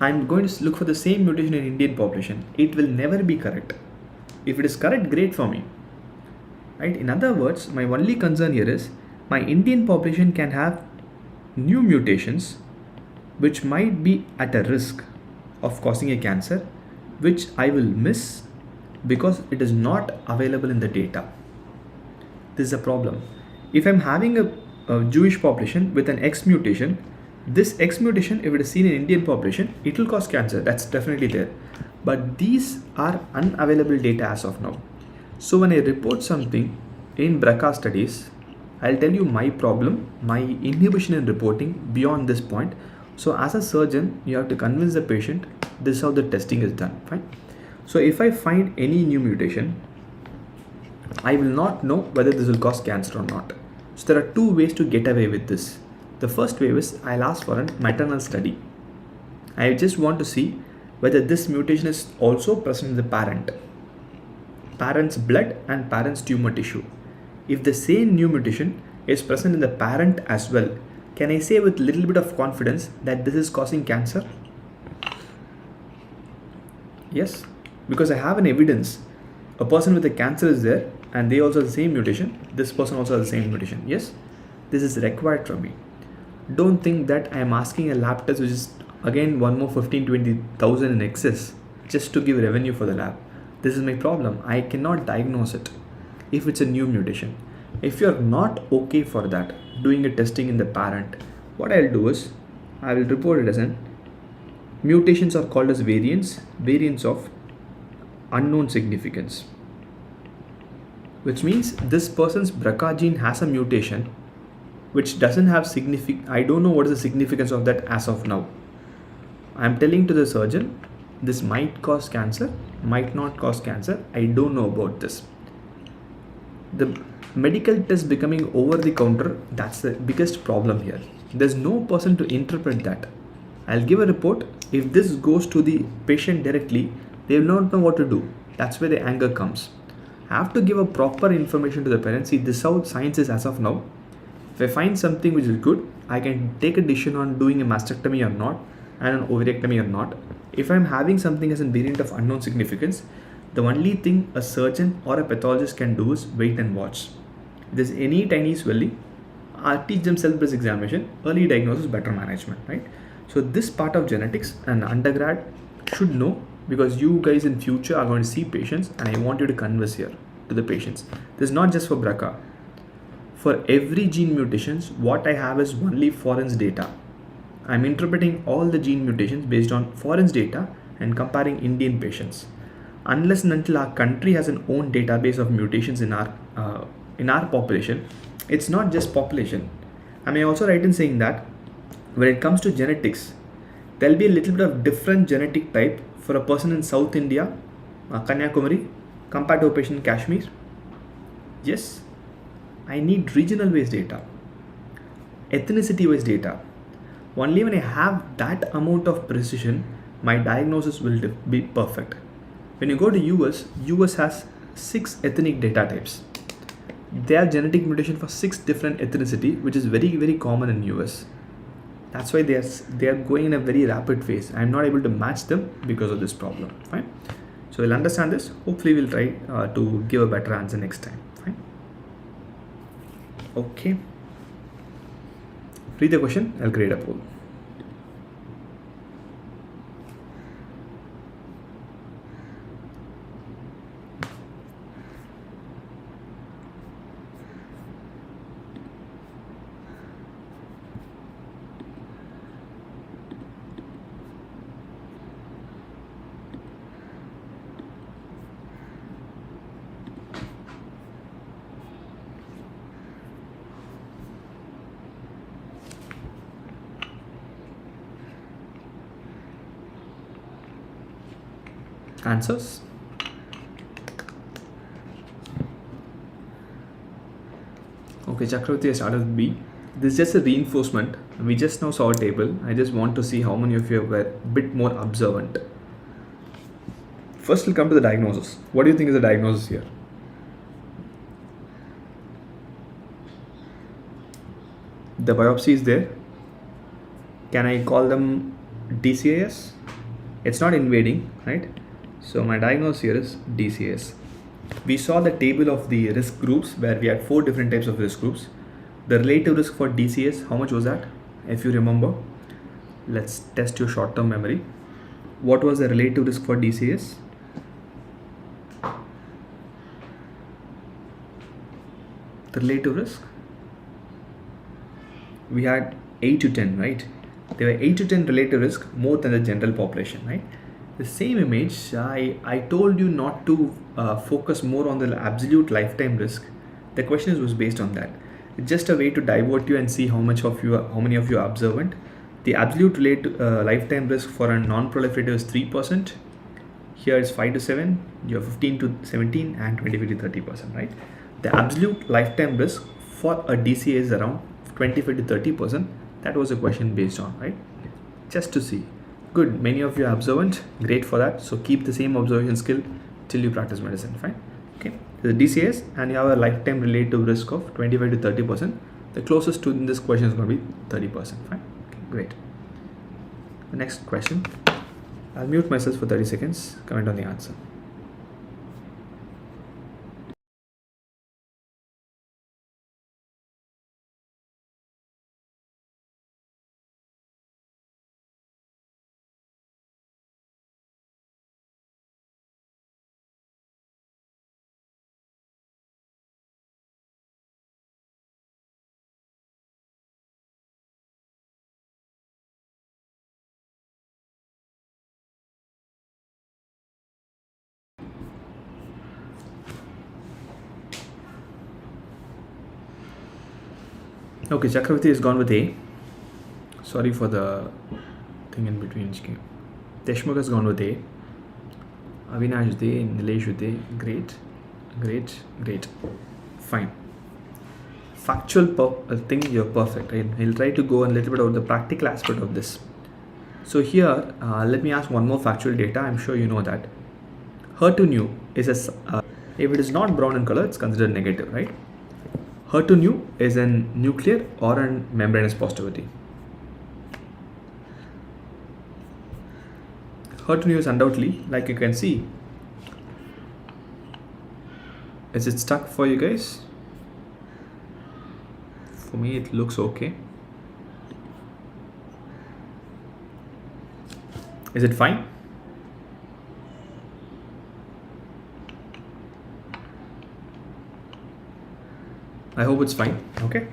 I'm going to look for the same mutation in Indian population. It will never be correct. If it is correct, great for me. Right? In other words, my only concern here is my Indian population can have new mutations which might be at a risk of causing a cancer, which I will miss because it is not available in the data. This is a problem. If I'm having a Jewish population with an X mutation, this X mutation, if it is seen in Indian population, it will cause cancer. That's definitely there. But these are unavailable data as of now. So when I report something in BRCA studies, I'll tell you my problem, my inhibition in reporting beyond this point. So as a surgeon, you have to convince the patient this is how the testing is done. Fine. So if I find any new mutation, I will not know whether this will cause cancer or not. So there are two ways to get away with this. The first way is I'll ask for a maternal study. I just want to see whether this mutation is also present in the parent's blood and parent's tumor tissue. If the same new mutation is present in the parent as well, can I say with little bit of confidence that this is causing cancer? Yes, because I have an evidence. A person with a cancer is there and they also have the same mutation. This person also has the same mutation. Yes, this is required from me. Don't think that I am asking a lab test which is again one more 15-20,000 in excess just to give revenue for the lab. This is my problem. I cannot diagnose it if it's a new mutation. If you're not okay for that, doing a testing in the parent, what I'll do is I will report it as an mutations are called as variants of unknown significance, which means this person's BRCA gene has a mutation which doesn't have I don't know what is the significance of that as of now. I'm telling to the surgeon this might cause cancer, might not cause cancer. I don't know about this. The medical test becoming over the counter, that's the biggest problem here. There's no person to interpret that. I'll give a report. If this goes to the patient directly, they will not know what to do. That's where the anger comes. I have to give a proper information to the parents. See, this is how science is as of now. If I find something which is good, I can take a decision on doing a mastectomy or not and an ovarectomy or not. If I'm having something as a variant of unknown significance, the only thing a surgeon or a pathologist can do is wait and watch. If there's any tiny swelling, I'll teach them self-breast examination, early diagnosis, better management, right? So this part of genetics an undergrad should know, because you guys in future are going to see patients and I want you to converse here to the patients. This is not just for BRCA. For every gene mutations, what I have is only foreign data. I'm interpreting all the gene mutations based on foreign data and comparing Indian patients. Unless and until our country has an own database of mutations in our population, it's not just population. I may also write in saying that when it comes to genetics, there'll be a little bit of different genetic type for a person in South India, Kanyakumari, compared to a patient in Kashmir. Yes, I need regional based data, ethnicity based data. Only when I have that amount of precision, my diagnosis will be perfect. When you go to US has 6 ethnic data types. They have genetic mutation for 6 different ethnicity, which is very, very common in US. That's why they are going in a very rapid phase. I'm not able to match them because of this problem. Fine. So we'll understand this. Hopefully we'll try to give a better answer next time. Fine. Okay. Read the question. I'll create a poll. answers. Okay, Chakravarti, I started with B. This is just a reinforcement. We just now saw a table. I just want to see how many of you were a bit more observant. First, we'll come to the diagnosis. What do you think is the diagnosis here? The biopsy is there. Can I call them DCAS? It's not invading, right? So my diagnosis here is DCAS. We saw the table of the risk groups where we had 4 different types of risk groups. The relative risk for DCAS, how much was that? If you remember, let's test your short-term memory. What was the relative risk for DCAS? The relative risk? We had 8 to 10, right? There were 8 to 10 relative risk more than the general population, right? The same image, I told you not to focus more on the absolute lifetime risk. The question was based on that. It's just a way to divert you and see how many of you are observant. The absolute lifetime risk for a non-proliferative is 3%. Here is 5 to 7. You have 15 to 17 and 25 to 30%, right? The absolute lifetime risk for a DCA is around 25 to 30%. That was a question based on, right? Just to see. Good, many of you are observant, great for that. So keep the same observation skill till you practice medicine, fine. Okay, the DCAS, and you have a lifetime relative risk of 25 to 30%. The closest to in this question is going to be 30%, fine. Okay, great. The next question, I'll mute myself for 30 seconds, comment on the answer. Okay, Chakravarti has gone with A. Sorry for the thing in between. Deshmukh has gone with A. Avinash with A. Nilesh with A. Great, great, great. Fine. Factual thing, you're perfect. Right? I'll try to go a little bit over the practical aspect of this. So here, let me ask one more factual data. I'm sure you know that. HER2/neu is if it is not brown in color, it's considered negative, right? HER2/neu is a nuclear or a membranous positivity. HER2/neu is undoubtedly, like you can see. Is it stuck for you guys? For me, it looks okay. Is it fine? I hope it's fine. Okay.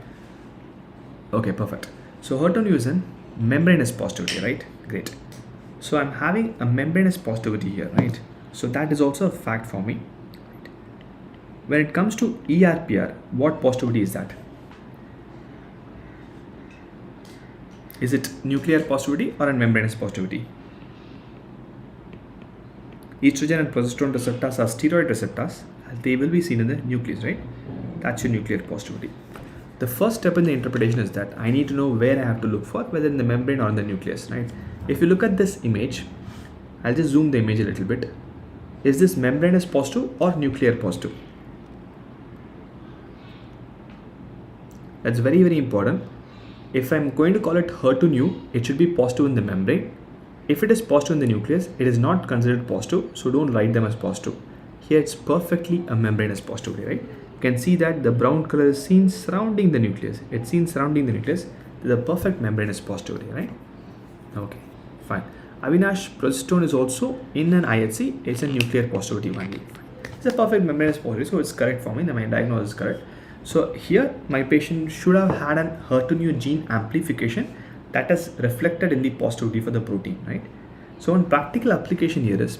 Okay, perfect. So HER2/neu is in membranous positivity, right? Great. So I'm having a membranous positivity here, right? So that is also a fact for me. When it comes to ERPR, what positivity is that? Is it nuclear positivity or a membranous positivity? Estrogen and progesterone receptors are steroid receptors. They will be seen in the nucleus, right? That's your nuclear positivity. The first step in the interpretation is that I need to know where I have to look for, whether in the membrane or in the nucleus, right? If you look at this image, I'll just zoom the image a little bit. Is this membranous positive or nuclear positive? That's very, very important. If I'm going to call it HER2/neu, it should be positive in the membrane. If it is positive in the nucleus, it is not considered positive, so don't write them as positive. Here it's perfectly a membranous positivity, right? You can see that the brown color is seen surrounding the nucleus. It's seen surrounding the nucleus. It's a perfect membranous positivity, right? Okay, fine. Avinash, progesterone is also in an IHC. It's a nuclear positivity only. It's a perfect membranous positivity, so it's correct for me. My diagnosis is correct. So here my patient should have had an HER2/neu gene amplification that is reflected in the positivity for the protein, right? So in practical application here is,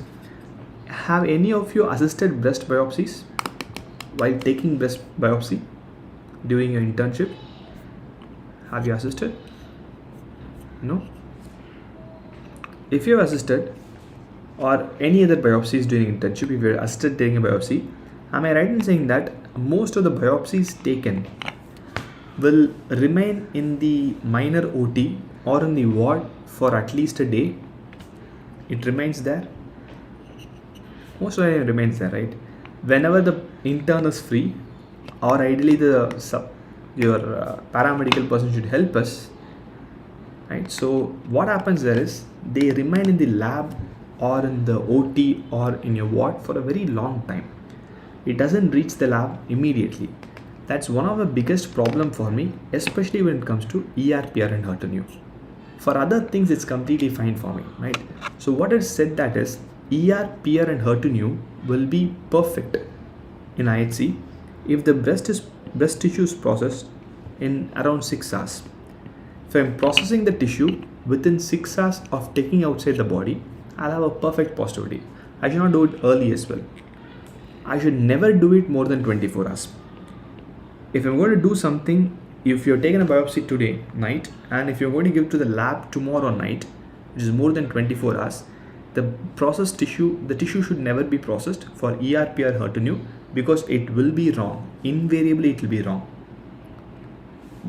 have any of you assisted breast biopsies while taking breast biopsy during your internship? Have you assisted? No? If you have assisted, or any other biopsies during internship, if you're assisted taking a biopsy, am I right in saying that most of the biopsies taken will remain in the minor OT or in the ward for at least a day? It remains there. Most of it remains there, right? Whenever the intern is free, or ideally your paramedical person should help us, right? So what happens there is they remain in the lab or in the OT or in your ward for a very long time. It doesn't reach the lab immediately. That's one of the biggest problem for me, especially when it comes to ER, PR and HER2/neu. For other things, it's completely fine for me, right? So what is said that is ER, PR and HER2/neu will be perfect in IHC if the breast tissue is processed in around 6 hours. If I'm processing the tissue within 6 hours of taking outside the body, I'll have a perfect positivity. I should not do it early as well. I should never do it more than 24 hours. If I'm going to do something, if you're taking a biopsy today night and if you're going to give to the lab tomorrow night, which is more than 24 hours, the tissue should never be processed for ER, PR, HER2/neu because it will be wrong. Invariably, it will be wrong.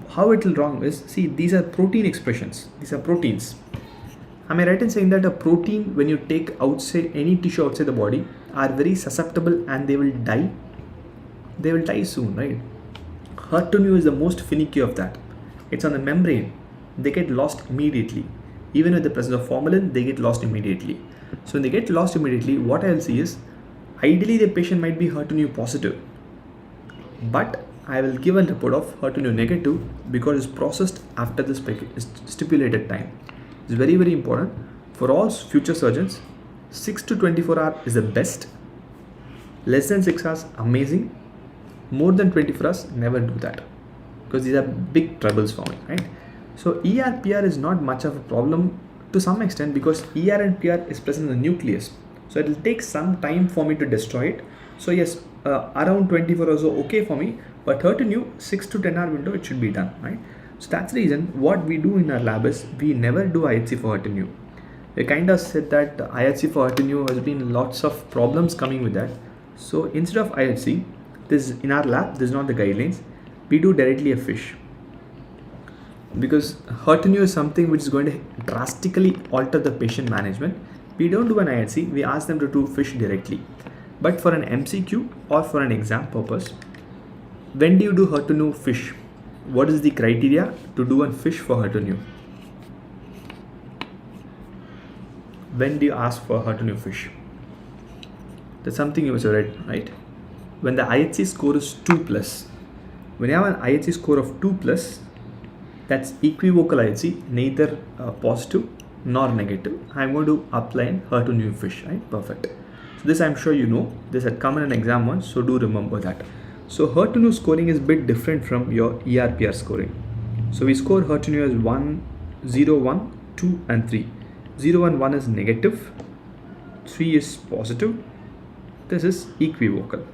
How it will wrong is, see, these are protein expressions. These are proteins. Am I right in saying that a protein, when you take outside any tissue outside the body, are very susceptible and they will die? They will die soon, right? HER2/neu is the most finicky of that. It's on the membrane. They get lost immediately. Even with the presence of formalin, they get lost immediately. So when they get lost immediately, what I'll see is, ideally the patient might be HER2/neu positive, but I will give a report of HER2/neu negative because it's processed after the stipulated time. It's very, very important for all future surgeons. 6 to 24 hours is the best. Less than 6 hours, amazing. More than 24 hours, never do that, because these are big troubles for me, right? So ER, PR is not much of a problem to some extent because ER and PR is present in the nucleus. So it will take some time for me to destroy it. So yes, around 24 hours are okay for me, but HER2/neu 6 to 10 hour window, it should be done, right? So that's the reason what we do in our lab is we never do IHC for HER2/neu. We kind of said that IHC for HER2/neu has been lots of problems coming with that. So instead of IHC, this in our lab, this is not the guidelines. We do directly a FISH. Because HER2/neu is something which is going to drastically alter the patient management. We don't do an IHC, we ask them to do FISH directly. But for an MCQ or for an exam purpose, when do you do HER2/neu FISH? What is the criteria to do a FISH for HER2/neu? When do you ask for HER2/neu FISH? That's something you must have read, right? When the IHC score is 2+. When you have an IHC score of 2+, that's equivocal IHC, neither positive nor negative. I'm going to apply an HER2/neu FISH, right? Perfect. So this I'm sure you know. This had come in an exam once, so do remember that. So HER2/neu scoring is a bit different from your ER/PR scoring. So we score HER2/neu as 1, 0, 1, 2 and 3. 0 and 1 is negative, 3 is positive. This is equivocal.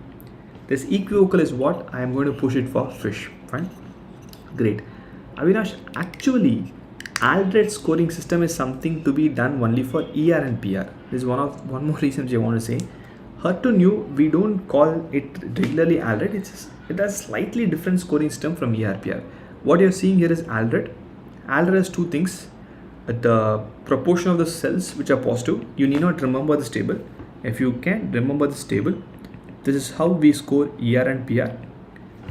This equivocal is what I am going to push it for FISH. Fine. Great. Avinash, actually Aldred scoring system is something to be done only for ER and PR. This is one more reason which I want to say. HER2/neu, we don't call it regularly Aldred. It has slightly different scoring system from ER/PR. What you're seeing here is Aldred. Aldred has two things. The proportion of the cells which are positive. You need not remember this table. If you can remember this table, this is how we score ER and PR.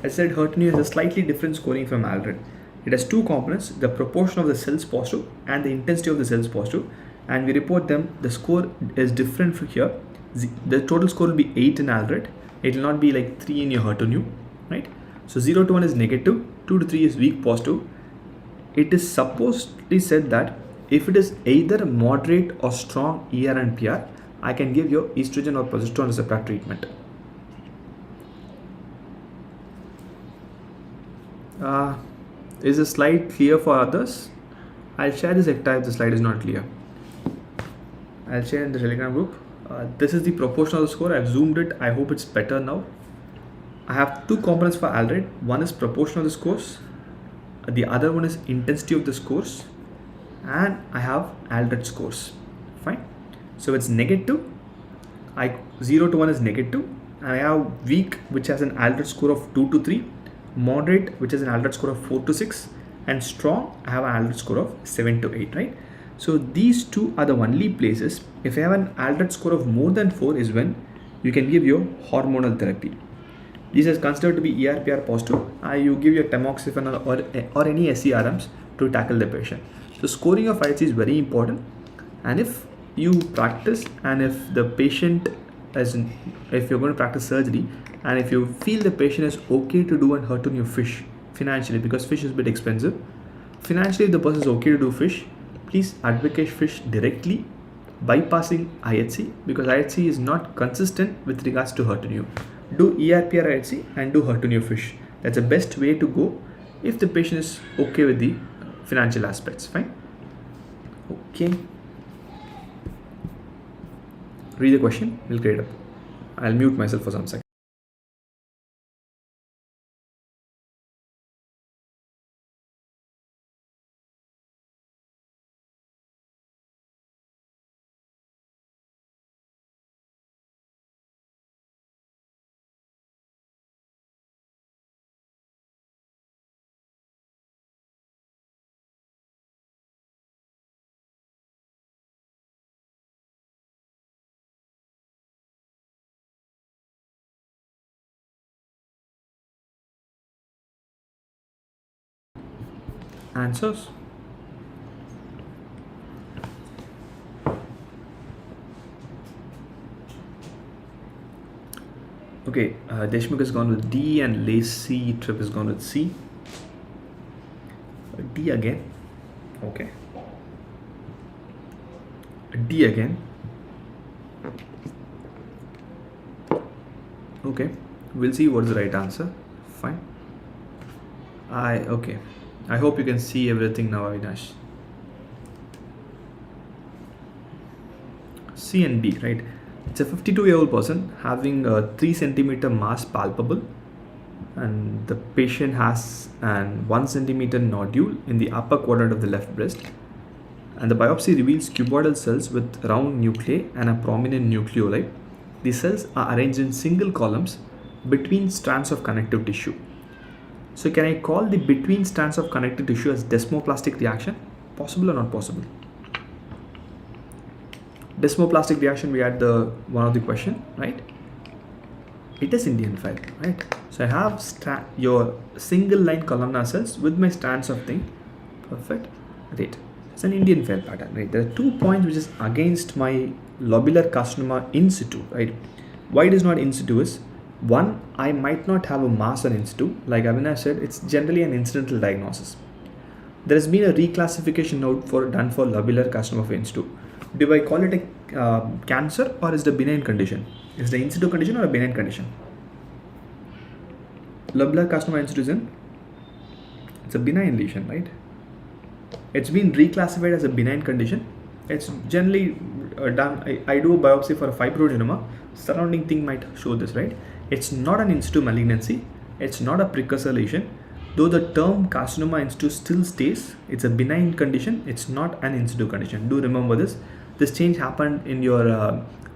I said HER2/neu has a slightly different scoring from Aldred. It has two components, the proportion of the cells positive and the intensity of the cells positive, and we report them. The score is different from here. The total score will be 8 in Aldred. It will not be like 3 in your HER2/neu, right? So 0 to 1 is negative, 2 to 3 is weak positive. It is supposedly said that if it is either moderate or strong ER and PR, I can give your estrogen or progesterone receptor treatment. Is the slide clear for others? I'll share this if the slide is not clear. I'll share in the Telegram group. This is the proportion of the score. I've zoomed it. I hope it's better now. I have two components for Aldred. One is proportion of the scores. The other one is intensity of the scores. And I have Aldred scores. Fine. So it's negative. 0 to 1 is negative, and I have weak, which has an Aldrich score of 2 to 3, moderate, which has an Aldrich score of 4 to 6, and strong, I have an Aldrich score of 7 to 8, right? So these two are the only places. If I have an Aldrich score of more than 4 is when you can give your hormonal therapy. This is considered to be ERPR positive. You give your tamoxifen or any SERMs to tackle the patient. So scoring of IHC is very important, and if you practice, and if the patient if you're going to practice surgery, and if you feel the patient is okay to do and hurt on your fish financially, because fish is a bit expensive, financially if the person is okay to do fish, please advocate fish directly, bypassing IHC, because IHC is not consistent with regards to hurt on you. Do ERPR IHC and do hurt on your fish. That's the best way to go if the patient is okay with the financial aspects. Fine. Okay. Read the question, we'll create up. I'll mute myself for some seconds. Answers. Okay, Deshmukh has gone with D and Lacey Tripp has gone with C. D again. Okay. D again. Okay, we'll see what is the right answer. Fine. Okay. I hope you can see everything now, Avinash. C and D, right? It's a 52-year-old person having a 3 centimeter mass palpable, and the patient has an 1 centimeter nodule in the upper quadrant of the left breast, and the biopsy reveals cuboidal cells with round nuclei and a prominent nucleoli. The cells are arranged in single columns between strands of connective tissue. So can I call the between strands of connective tissue as desmoplastic reaction? Possible or not possible? Desmoplastic reaction, we had the one of the question, right? It is Indian file, right? So I have your single line columnar cells with my strands of thing. Perfect. Great. It's an Indian file pattern, right? There are 2 points which is against my lobular carcinoma in situ, right? Why it is not in situ is, one, I might not have a mass on in situ. Like Avinash said, it's generally an incidental diagnosis. There has been a reclassification note done for lobular carcinoma in situ. Do I call it a cancer, or is it a benign condition? Is it an in situ condition or a benign condition? Lobular carcinoma in situ it's a benign lesion, right? It's been reclassified as a benign condition. It's generally done. I do a biopsy for a fibroadenoma. Surrounding thing might show this, right? It's not an in situ malignancy. It's not a precursor lesion. Though the term carcinoma in situ still stays, it's a benign condition. It's not an in situ condition. Do remember this. This change happened in your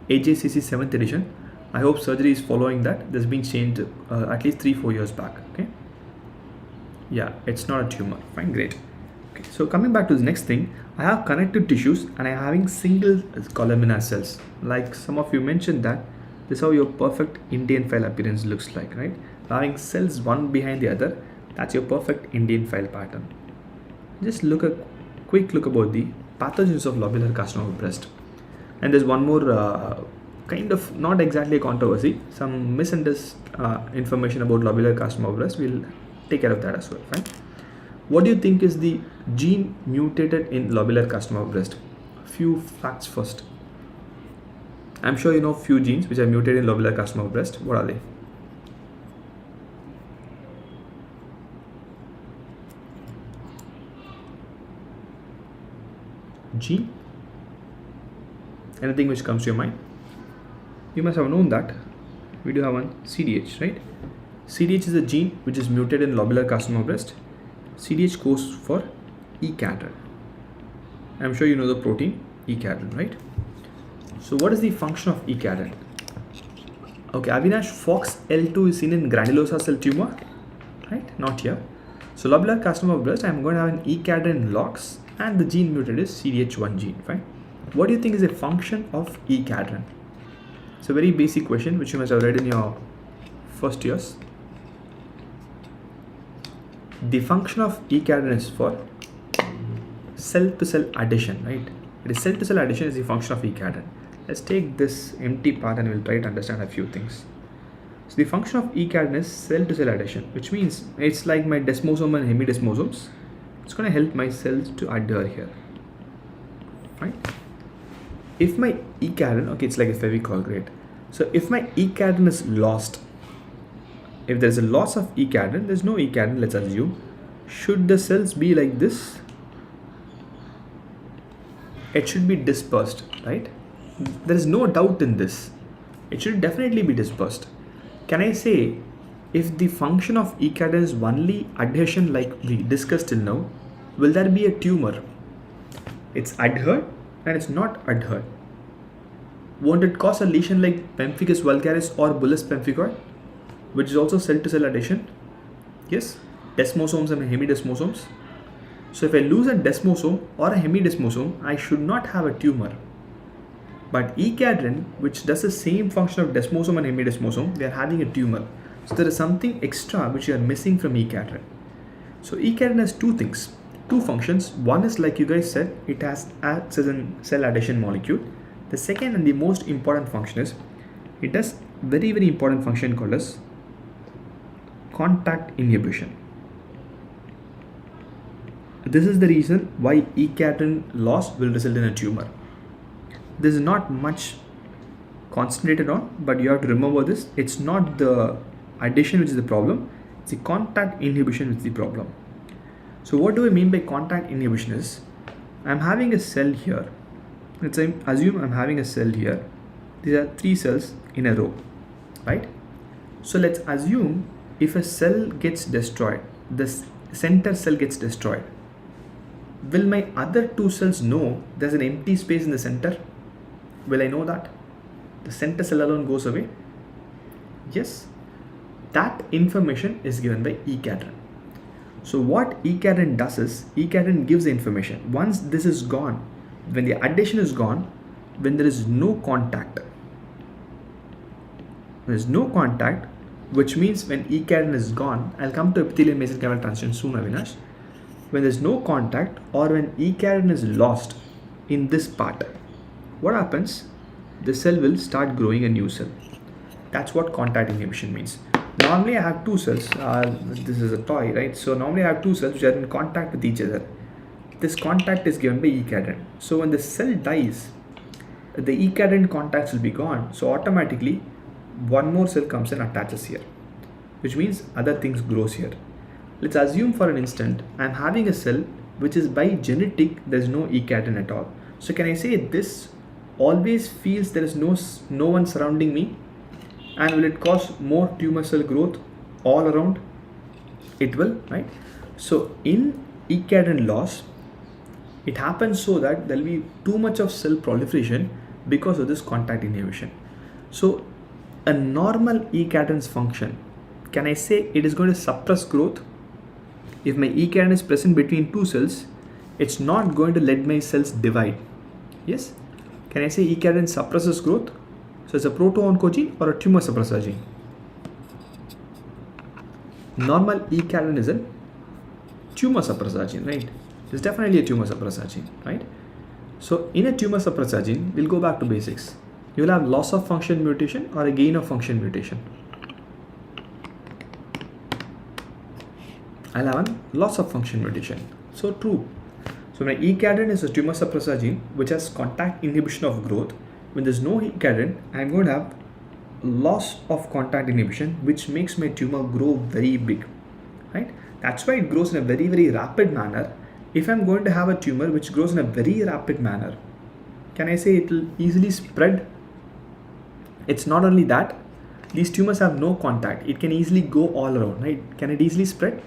AJCC 7th edition. I hope surgery is following that. This has been changed at least 3-4 years back. Okay. Yeah, it's not a tumor. Fine, great. Okay, so coming back to the next thing, I have connective tissues and I'm having single columnar cells. Like some of you mentioned that this is how your perfect Indian file appearance looks like, right? Having cells one behind the other, that's your perfect Indian file pattern. Just quick look about the pathogens of lobular carcinoma of breast. And there's one more kind of not exactly a controversy, some misunderstood information about lobular carcinoma of breast. We'll take care of that as well, right? What do you think is the gene mutated in lobular carcinoma of breast? Few facts first. I'm sure you know few genes which are mutated in lobular carcinoma of breast. What are they? G? Anything which comes to your mind? You must have known that we do have one CDH, right? CDH is a gene which is mutated in lobular carcinoma of breast. CDH goes for E-cadherin. I'm sure you know the protein E-cadherin, right? So what is the function of E-cadherin? Okay, Avinash, FOXL2 is seen in granulosa cell tumor, right? Not here. So lobular carcinoma of breast, I'm going to have an E-cadherin lox and the gene mutated is CDH1 gene, right? What do you think is a function of E-cadherin? It's a very basic question which you must have read in your first years. The function of E-cadherin is for cell-to-cell addition, right? It is cell-to-cell addition is the function of E-cadherin. Let's take this empty part and we'll try to understand a few things. So the function of E-cadherin is cell-to-cell addition, which means it's like my desmosome and hemidesmosomes. It's going to help my cells to adhere here, right? If my E-cadherin, okay, it's like a Fevicol, great. So if my E-cadherin is lost, if there's a loss of E-cadherin, there's no E-cadherin, let's assume. Should the cells be like this? It should be dispersed, right? There is no doubt in this. It should definitely be dispersed. Can I say if the function of E-cadherin is only adhesion like we discussed till now, will there be a tumor? It's adhered and it's not adhered. Won't it cause a lesion like pemphigus vulgaris or bullous pemphigoid, which is also cell-to-cell adhesion? Yes, desmosomes and hemidesmosomes. So if I lose a desmosome or a hemidesmosome, I should not have a tumor. But E-cadherin, which does the same function of desmosome and hemidesmosome, they are having a tumor. So there is something extra which you are missing from E-cadherin. So E-cadherin has two things, two functions. One is, like you guys said, it acts as a cell adhesion molecule. The second and the most important function is it does very important function called as contact inhibition. This is the reason why E-cadherin loss will result in a tumor. This is not much concentrated on, but you have to remember this. It's not the addition which is the problem, it's the contact inhibition which is the problem. So what do I mean by contact inhibition is, I'm having a cell here. Let's assume I'm having a cell here. These are 3 cells in a row, right? So let's assume if a cell gets destroyed, the center cell gets destroyed, will my other 2 cells know there's an empty space in the center? Will I know that? The center cell alone goes away? Yes. That information is given by E-cadherin. So what E-cadherin does is, E-cadherin gives the information. Once this is gone, when the adhesion is gone, when there is no contact, which means when E-cadherin is gone, I'll come to epithelial mesenchymal transition soon, Avinash. When there's no contact or when E-cadherin is lost in this part, what happens? The cell will start growing a new cell. That's what contact inhibition means. Normally I have 2 cells. This is a toy, right? So normally I have 2 cells which are in contact with each other. This contact is given by E-cadherin. So when the cell dies, the E-cadherin contacts will be gone. So automatically one more cell comes and attaches here, which means other things grows here. Let's assume for an instant I'm having a cell which is by genetic, there's no E-cadherin at all. So can I say this always feels there is no one surrounding me, and will it cause more tumor cell growth all around? It will, right? So in E-cadherin loss, it happens so that there will be too much of cell proliferation because of this contact inhibition. So a normal E-cadherin's function, can I say it is going to suppress growth? If my E-cadherin is present between 2 cells, it's not going to let my cells divide. Yes? Can I say E-cadherin suppresses growth? So it's a proto-oncogene or a tumor suppressor gene? Normal E-cadherin is a tumor suppressor gene, right? It's definitely a tumor suppressor gene, right? So in a tumor suppressor gene, we'll go back to basics. You will have loss of function mutation or a gain of function mutation. I'll have a loss of function mutation. So true. So when E-cadherin is a tumor suppressor gene which has contact inhibition of growth, when there's no E-cadherin, I'm going to have loss of contact inhibition, which makes my tumor grow very big, right? That's why it grows in a very rapid manner. If I'm going to have a tumor which grows in a very rapid manner, can I say it will easily spread? It's not only that, these tumors have no contact. It can easily go all around, right? Can it easily spread?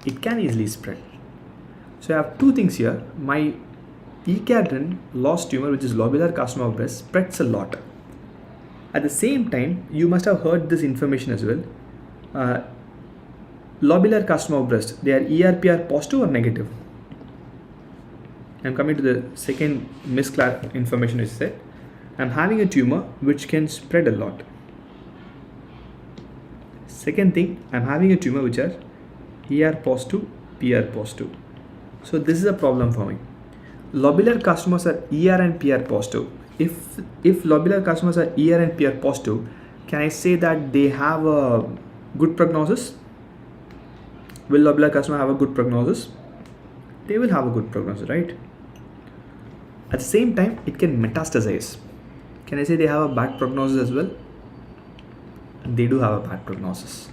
It can easily spread. So I have 2 things here. My E-cadherin loss tumor, which is lobular carcinoma of breast, spreads a lot. At the same time, you must have heard this information as well. Lobular carcinoma of breast, they are ERPR positive or negative? I'm coming to the second information which said, I'm having a tumor which can spread a lot. Second thing, I'm having a tumor which are ER positive, PR positive. So this is a problem for me. Lobular carcinomas are ER and PR positive. If lobular carcinomas are ER and PR positive, can I say that they have a good prognosis? Will lobular carcinoma have a good prognosis? They will have a good prognosis, right? At the same time, it can metastasize. Can I say they have a bad prognosis as well? They do have a bad prognosis.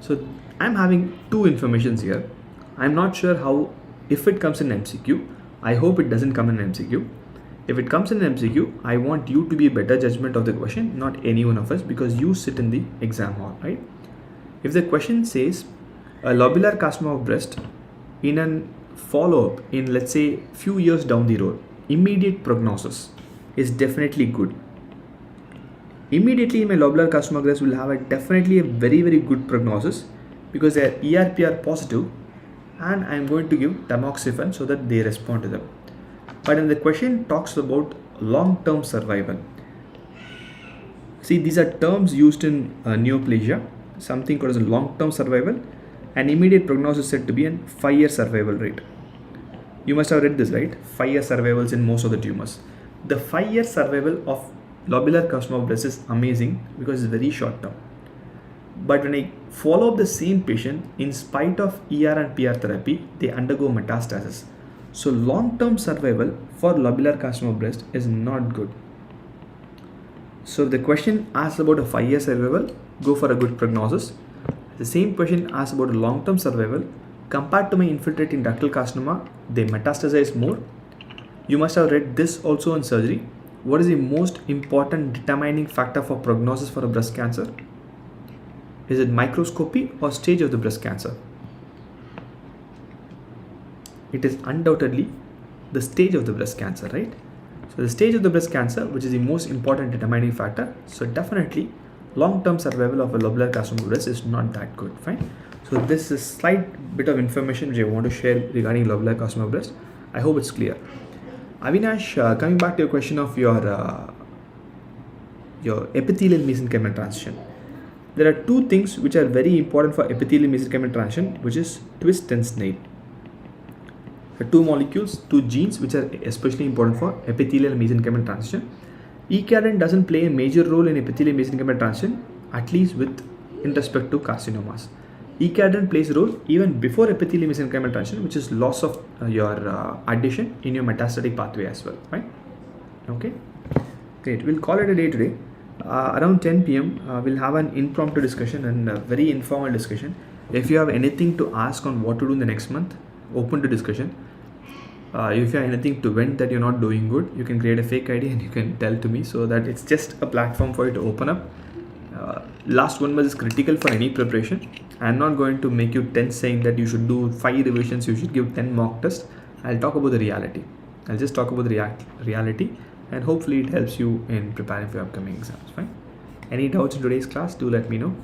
So I'm having two informations here. I'm not sure how, if it comes in MCQ, I hope it doesn't come in MCQ. If it comes in MCQ, I want you to be a better judgment of the question, not any one of us, because you sit in the exam hall, right? If the question says a lobular carcinoma of breast in a follow-up in, let's say, few years down the road, immediate prognosis is definitely good. Immediately my lobular carcinoma of breast will have definitely a very, very good prognosis because they are ERPR positive, and I'm going to give tamoxifen so that they respond to them. But when the question talks about long-term survival, see, these are terms used in neoplasia, something called as a long-term survival, and immediate prognosis said to be a 5-year survival rate. You must have read this, right? 5-year survivals in most of the tumors. The 5-year survival of lobular carcinoma of breast is amazing because it's very short term. But when I follow up the same patient, in spite of ER and PR therapy, they undergo metastasis. So long-term survival for lobular carcinoma of breast is not good. So if the question asks about a 5-year survival, go for a good prognosis. The same question asks about a long-term survival. Compared to my infiltrating ductal carcinoma, they metastasize more. You must have read this also in surgery. What is the most important determining factor for prognosis for a breast cancer? Is it microscopy or stage of the breast cancer? It is undoubtedly the stage of the breast cancer, right? So the stage of the breast cancer, which is the most important determining factor. So definitely long-term survival of a lobular carcinoma of breast is not that good, fine? So this is a slight bit of information which I want to share regarding lobular carcinoma of breast. I hope it's clear. Avinash, coming back to your question of your epithelial mesenchymal transition. There are two things which are very important for epithelial mesenchymal transition, which is twist and snail. The two molecules, two genes which are especially important for epithelial mesenchymal transition. E-cadherin doesn't play a major role in epithelial mesenchymal transition, at least in respect to carcinomas. E-cadherin plays a role even before epithelial mesenchymal transition, which is loss of your addition in your metastatic pathway as well, right? Okay, great. We'll call it a day today. Around 10 p.m. We'll have an impromptu discussion and a very informal discussion. If you have anything to ask on what to do in the next month, open to discussion. If you have anything to vent that you're not doing good, you can create a fake ID and you can tell to me, so that it's just a platform for you to open up. Last 1 month is critical for any preparation. I'm not going to make you tense saying that you should do 5 revisions, you should give 10 mock tests. I'll talk about the reality. I'll just talk about the reality, and hopefully it helps you in preparing for your upcoming exams. Fine. Any doubts in today's class, do let me know.